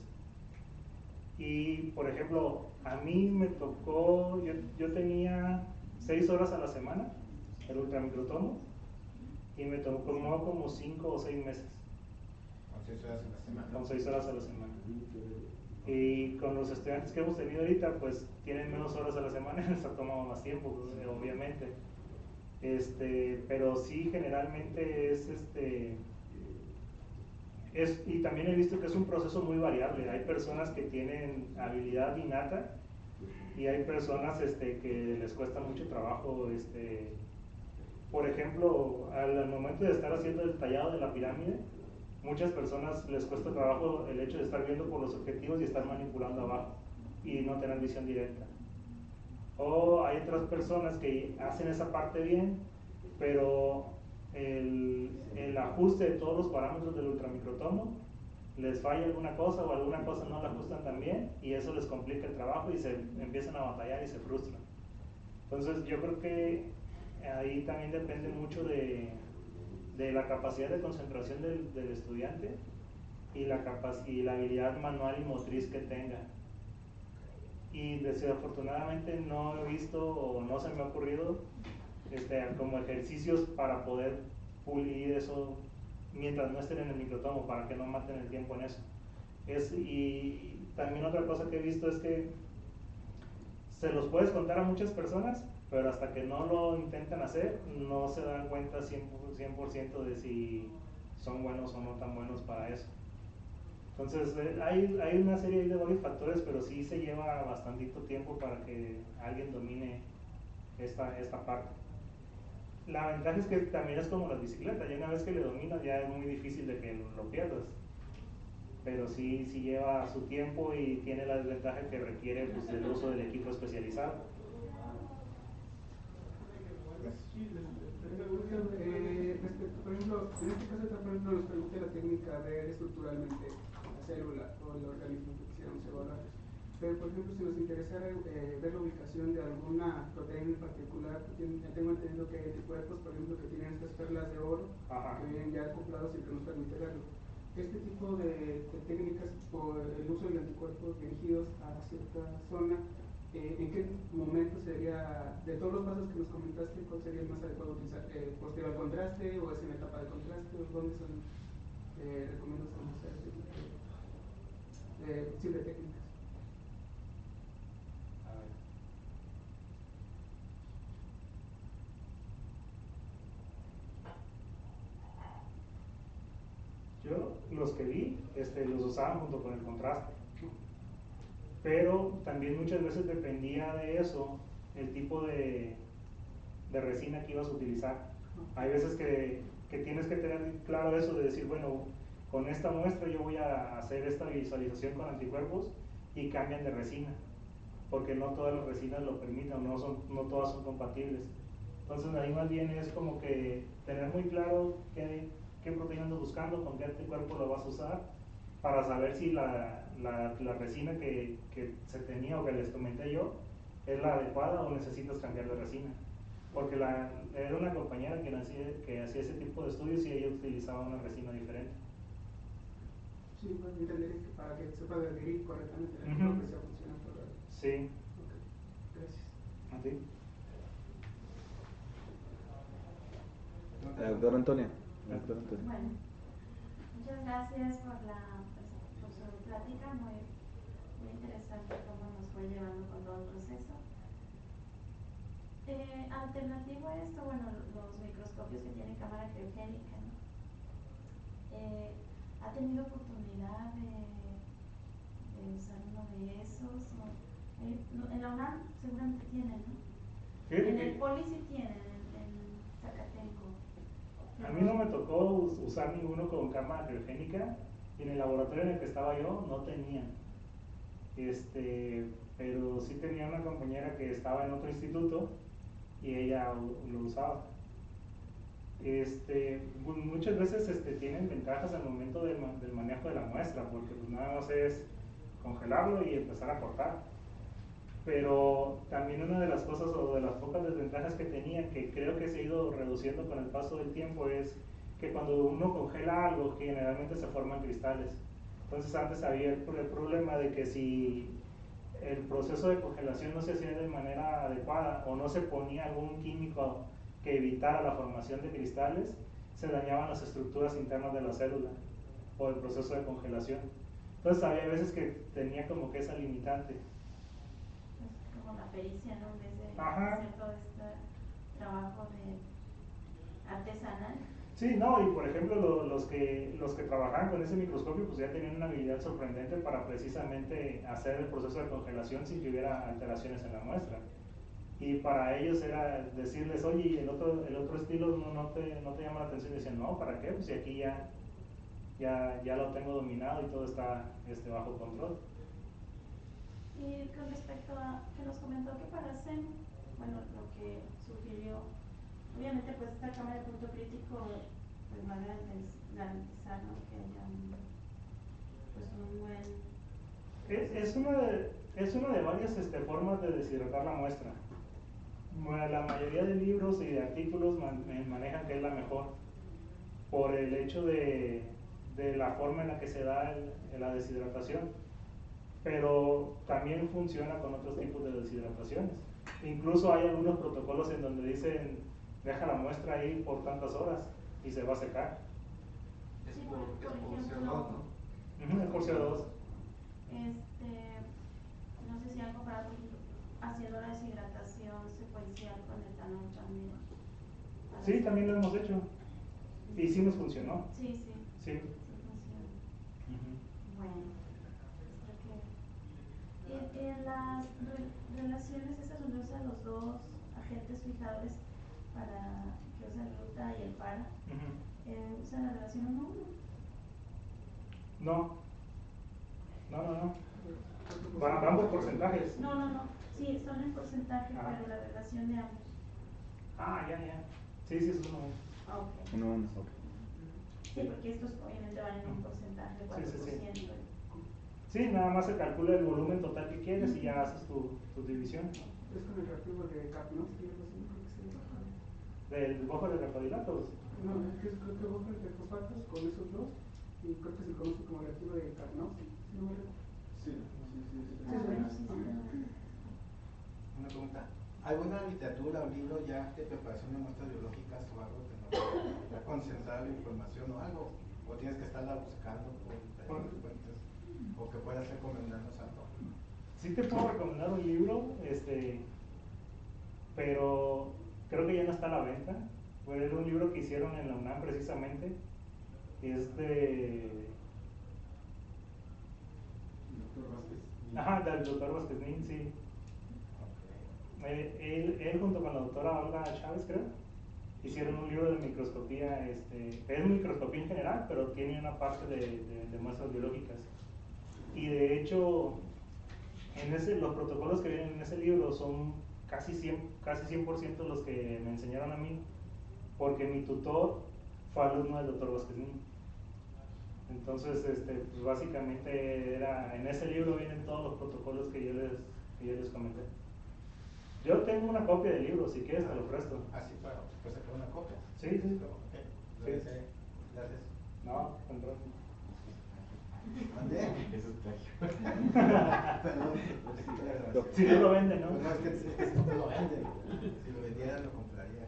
Speaker 2: Y por ejemplo, a mí me tocó, yo tenía 6 horas a la semana el ultramicrotomo y me tomó como 5 o 6 meses.
Speaker 11: Con 6 horas a la semana.
Speaker 2: Con 6 horas a la semana. Y con los estudiantes que hemos tenido ahorita, pues tienen menos horas a la semana y les ha tomado más tiempo, obviamente. Pero sí, generalmente y también he visto que es un proceso muy variable. Hay personas que tienen habilidad innata y hay personas que les cuesta mucho trabajo. Por ejemplo, al momento de estar haciendo el tallado de la pirámide, muchas personas les cuesta trabajo el hecho de estar viendo por los objetivos y estar manipulando abajo y no tener visión directa. O hay otras personas que hacen esa parte bien, pero ajuste de todos los parámetros del ultramicrotomo, les falla alguna cosa o alguna cosa no la ajustan tan bien y eso les complica el trabajo y se empiezan a batallar y se frustran. Entonces yo creo que ahí también depende mucho de la capacidad de concentración del estudiante y la habilidad manual y motriz que tenga. Y desafortunadamente no he visto o no se me ha ocurrido como ejercicios para poder pulir eso mientras no estén en el microtomo, para que no maten el tiempo en eso. Y también otra cosa que he visto es que se los puedes contar a muchas personas, pero hasta que no lo intentan hacer, no se dan cuenta 100% de si son buenos o no tan buenos para eso. Entonces hay una serie de varios factores, pero sí se lleva bastantito tiempo para que alguien domine esta parte. La ventaja es que también es como las bicicletas, ya una vez que le dominas ya es muy difícil de que lo pierdas. Pero sí lleva su tiempo y tiene la desventaja que requiere pues, el uso del equipo especializado.
Speaker 6: Respecto, por ejemplo, en este caso por ejemplo, nos permite la técnica ver estructuralmente la célula o el organismo que quisiéramos evaluar. Pero, por ejemplo, si nos interesara ver la ubicación de alguna proteína en particular, tengo entendido que hay anticuerpos, por ejemplo, que tienen estas perlas de oro, que vienen ya acoplados y que nos permite verlo. Este tipo de técnicas, por el uso del anticuerpo dirigidos a cierta zona, ¿en qué momento sería, de todos los pasos que nos comentaste, cuál sería el más adecuado utilizar? ¿Posterior al contraste o es en la etapa de contraste? ¿O dónde son recomiendas hacer este tipo de técnicas?
Speaker 2: Yo los que vi los usaban junto con el contraste, pero también muchas veces dependía de eso el tipo de resina que ibas a utilizar. Hay veces que tienes que tener claro eso de decir, bueno, con esta muestra yo voy a hacer esta visualización con anticuerpos y cambian de resina, porque no todas las resinas lo permiten, no todas son compatibles. Entonces ahí más bien es como que tener muy claro qué proteína andas buscando, con qué anticuerpo lo vas a usar, para saber si la resina que se tenía o que les comenté yo es la adecuada o necesitas cambiar de resina. Porque era una compañera que hacía ese tipo de estudios y ella utilizaba una resina diferente.
Speaker 6: Sí, pues entender que para que se pueda adherir correctamente la que sea funciona todo.
Speaker 2: Sí.
Speaker 6: Okay. Gracias.
Speaker 2: ¿A ti?
Speaker 1: Doctora Antonia.
Speaker 4: Bueno, muchas gracias por su plática, muy interesante cómo nos fue llevando con todo el proceso. Alternativo a esto, bueno, los microscopios que tienen cámara criogénica, ¿no? ¿Ha tenido oportunidad de usar uno de esos? En la UNAM seguramente tienen, ¿no? En el Poli sí tienen, en Zacatenco.
Speaker 2: A mí no me tocó usar ninguno con cámara criogénica y en el laboratorio en el que estaba yo no tenían. Pero sí tenía una compañera que estaba en otro instituto y ella lo usaba. Muchas veces tienen ventajas al momento del manejo de la muestra, porque pues nada más es congelarlo y empezar a cortar. Pero también una de las cosas o de las pocas desventajas que tenía, que creo que se ha ido reduciendo con el paso del tiempo, es que cuando uno congela algo, generalmente se forman cristales. Entonces antes había el problema de que si el proceso de congelación no se hacía de manera adecuada o no se ponía algún químico que evitara la formación de cristales, se dañaban las estructuras internas de la célula por el proceso de congelación. Entonces había veces que tenía como que esa limitante.
Speaker 4: Es como la pericia, ¿no? En vez de hacer todo este trabajo artesanal.
Speaker 2: Sí, no, y por ejemplo los que trabajaban con ese microscopio pues ya tenían una habilidad sorprendente para precisamente hacer el proceso de congelación sin que hubiera alteraciones en la muestra. Y para ellos era decirles, oye, el otro estilo no te llama la atención. Y decían, no, ¿para qué? Pues si aquí ya lo tengo dominado y todo está bajo control.
Speaker 4: Y con respecto a que nos comentó que para hacer, bueno, lo que sugirió, obviamente pues esta cámara de punto crítico pues va a garantizar, ¿no?, que haya pues un buen...
Speaker 2: Es una de varias formas de deshidratar la muestra. La mayoría de libros y de artículos manejan que es la mejor, por el hecho de la forma en la que se da la deshidratación, pero también funciona con otros tipos de deshidrataciones. Incluso hay algunos protocolos en donde dicen, deja la muestra ahí por tantas horas y se va a secar.
Speaker 7: Es
Speaker 4: Sí,
Speaker 7: por CO2, ¿no?
Speaker 2: Es por CO2.
Speaker 4: No sé si han comparado, por ejemplo, haciendo la deshidratación secuencial con etanol también.
Speaker 2: Sí, también lo hemos hecho. Y sí nos funcionó.
Speaker 4: Sí.
Speaker 2: Sí.
Speaker 4: Sí funciona. Bueno, creo que en las relaciones esas donde usan los dos agentes fijadores para que usan el ruta y el para, ¿usan la relación 1-1?
Speaker 2: No. Van por porcentajes.
Speaker 4: No. Sí, son en porcentaje, pero la relación de ambos.
Speaker 2: Ya. Sí, es 1-1.
Speaker 4: Ok. Sí, porque estos obviamente van en un porcentaje, 4%.
Speaker 2: Sí, nada más se calcula el volumen total que quieres y ya haces tu división.
Speaker 6: Es con el reactivo de Capnos, que
Speaker 2: ¿Del buffer de carbohidratos?
Speaker 6: No, creo que buffer de fosfatos con esos dos, y creo que se conoce como reactivo de Capnos.
Speaker 10: Sí.
Speaker 11: Una pregunta. ¿Alguna literatura o libro ya de preparación de muestras biológicas o algo que nos ha concentrado la información o algo? ¿O tienes que estarla buscando por diferentes fuentes? ¿O que puedas recomendarnos algo?
Speaker 2: Sí te puedo recomendar un libro, pero creo que ya no está a la venta. Fue un libro que hicieron en la UNAM precisamente. Es de... del doctor Vázquez, sí. Él junto con la doctora Olga Chávez, creo, hicieron un libro de microscopía, es microscopía en general, pero tiene una parte de muestras biológicas. Y de hecho, los protocolos que vienen en ese libro son casi 100% los que me enseñaron a mí, porque mi tutor fue alumno del doctor Vázquez. Entonces, pues básicamente en ese libro vienen todos los protocolos que yo les comenté. Yo tengo una copia del libro, si quieres te lo presto.
Speaker 11: Sí, para pues sacar una copia.
Speaker 2: Sí.
Speaker 11: Gracias.
Speaker 2: No, control.
Speaker 11: ¿Mandé?
Speaker 1: Eso es plagio.
Speaker 11: Perdón.
Speaker 2: Si no lo venden, ¿no?
Speaker 11: Pues no, es que no lo venden. Si lo vendieran lo compraría.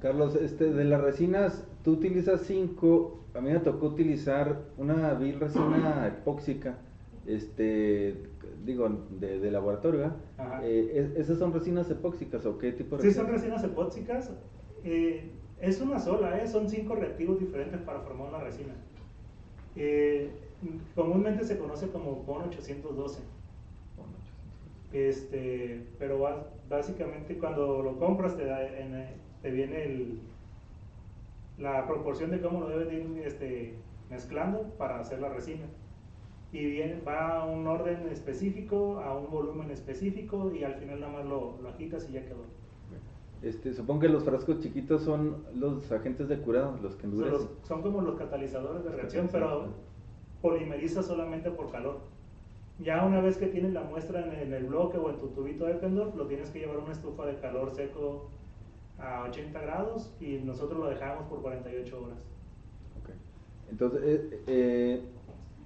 Speaker 1: Carlos, de las resinas, tú utilizas 5, a mí me tocó utilizar una resina epóxica, de laboratorio, ¿esas son resinas epóxicas o qué tipo de resinas?
Speaker 2: Sí, son resinas epóxicas, es una sola, son 5 reactivos diferentes para formar una resina. Comúnmente se conoce como PON 812. Pero básicamente cuando lo compras te viene la proporción de cómo lo debes ir mezclando para hacer la resina. Y va a un orden específico, a un volumen específico, y al final nada más lo agitas y ya quedó.
Speaker 1: Supongo que los frascos chiquitos son los agentes de curado, los que endurecen.
Speaker 2: Son como los catalizadores de reacción, pero polimeriza solamente por calor. Ya una vez que tienes la muestra en el bloque o en tu tubito de Eppendorf, lo tienes que llevar a una estufa de calor seco a 80 grados y nosotros lo dejamos por 48 horas.
Speaker 1: Okay. Entonces,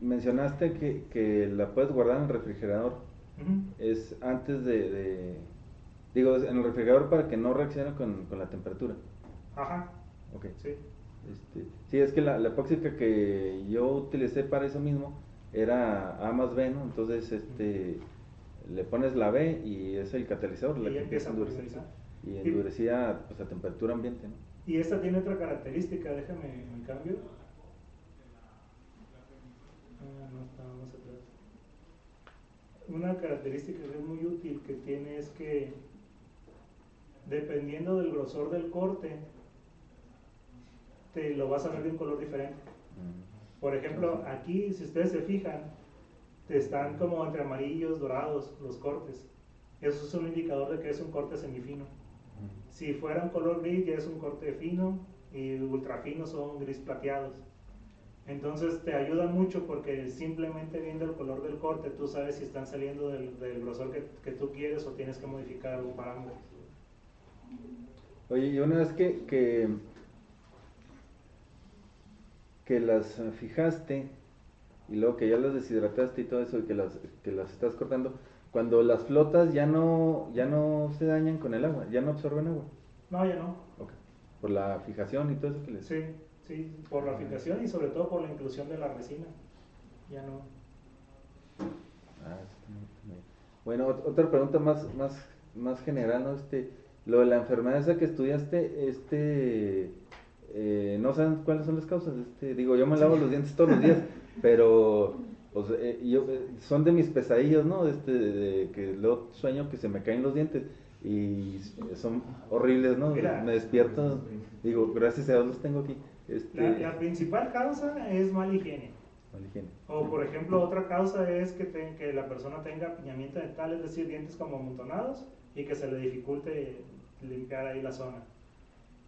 Speaker 1: mencionaste que la puedes guardar en el refrigerador. Es antes digo, en el refrigerador para que no reaccione con la temperatura.
Speaker 2: Ajá.
Speaker 1: Ok.
Speaker 2: Sí.
Speaker 1: Sí, es que la epóxica que yo utilicé para eso mismo era A más B, ¿no? Entonces, le pones la B y es el catalizador, la que empieza a endurecer. Y endurecía pues a temperatura ambiente, ¿no?
Speaker 2: Y esta tiene otra característica, déjame me cambio. No está más atrás. Una característica que es muy útil que tiene es que dependiendo del grosor del corte, te lo vas a ver de un color diferente. Por ejemplo, aquí, si ustedes se fijan, están como entre amarillos, dorados los cortes. Eso es un indicador de que es un corte semifino. Si fuera un color gris, ya es un corte fino. y ultrafinos son gris plateados. Entonces te ayuda mucho porque simplemente viendo el color del corte tú sabes si están saliendo del grosor que tú quieres o tienes que modificar algún parámetro.
Speaker 1: Oye, y una vez que las fijaste y luego que ya las deshidrataste y todo eso y que las estás cortando, cuando las flotas ya no se dañan con el agua, ya no absorben agua.
Speaker 2: No, ya no.
Speaker 1: Okay. Por la fijación y todo eso que les...
Speaker 2: Sí, por la fijación y sobre todo por la inclusión de la resina. Ya no.
Speaker 1: Bueno, otra pregunta más general, ¿no? Lo de la enfermedad esa que estudiaste, no saben cuáles son las causas. Digo, yo me lavo los dientes todos los días, pero pues, son de mis pesadillas, ¿no? De que luego sueño que se me caen los dientes y son horribles, ¿no?
Speaker 2: Mira,
Speaker 1: me despierto, digo, gracias a Dios los tengo aquí.
Speaker 2: La principal causa es mala higiene. O por ejemplo, otra causa es que la persona tenga apiñamiento dental, es decir, dientes como amontonados y que se le dificulte limpiar ahí la zona.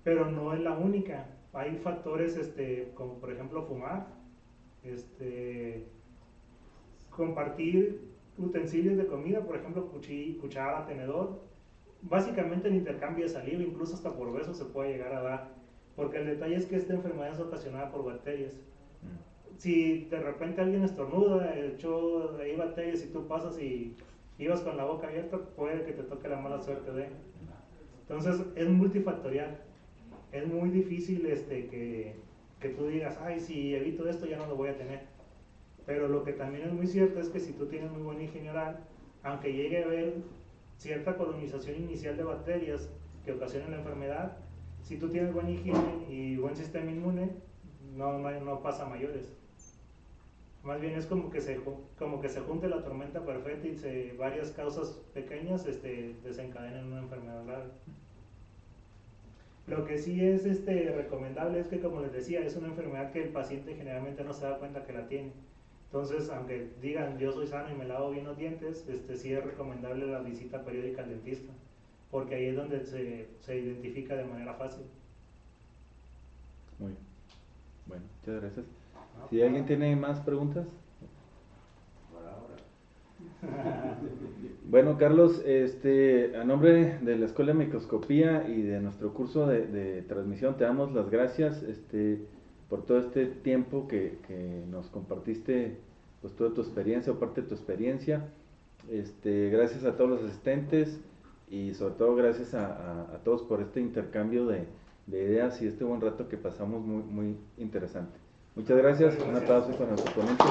Speaker 2: Pero no es la única. Hay factores como por ejemplo fumar, compartir utensilios de comida, por ejemplo cuchara, tenedor. Básicamente el intercambio de saliva, incluso hasta por besos se puede llegar a dar. Porque el detalle es que esta enfermedad es ocasionada por bacterias. Si de repente alguien estornuda, echó ahí bacterias y tú pasas y ibas con la boca abierta, puede que te toque la mala suerte de. Entonces es multifactorial. Es muy difícil que tú digas, ay, si evito esto ya no lo voy a tener. Pero lo que también es muy cierto es que si tú tienes muy buena higiene oral, aunque llegue a haber cierta colonización inicial de bacterias que ocasionan la enfermedad, si tú tienes buena higiene y buen sistema inmune, no pasa a mayores. Más bien es como que se junte la tormenta perfecta y varias causas pequeñas desencadenan una enfermedad grave. Lo que sí es recomendable es que, como les decía, es una enfermedad que el paciente generalmente no se da cuenta que la tiene. Entonces, aunque digan yo soy sano y me lavo bien los dientes, sí es recomendable la visita periódica al dentista, porque ahí es donde se identifica de manera fácil.
Speaker 1: Muy bien. Bueno, muchas gracias. Si alguien tiene más preguntas. Bueno, Carlos, a nombre de la Escuela de Microscopía y de nuestro curso de transmisión, te damos las gracias por todo este tiempo que nos compartiste, pues toda tu experiencia o parte de tu experiencia. Gracias a todos los asistentes y sobre todo gracias a todos por este intercambio de ideas y este buen rato que pasamos muy, muy interesante. Muchas gracias. Un aplauso para nuestro ponente.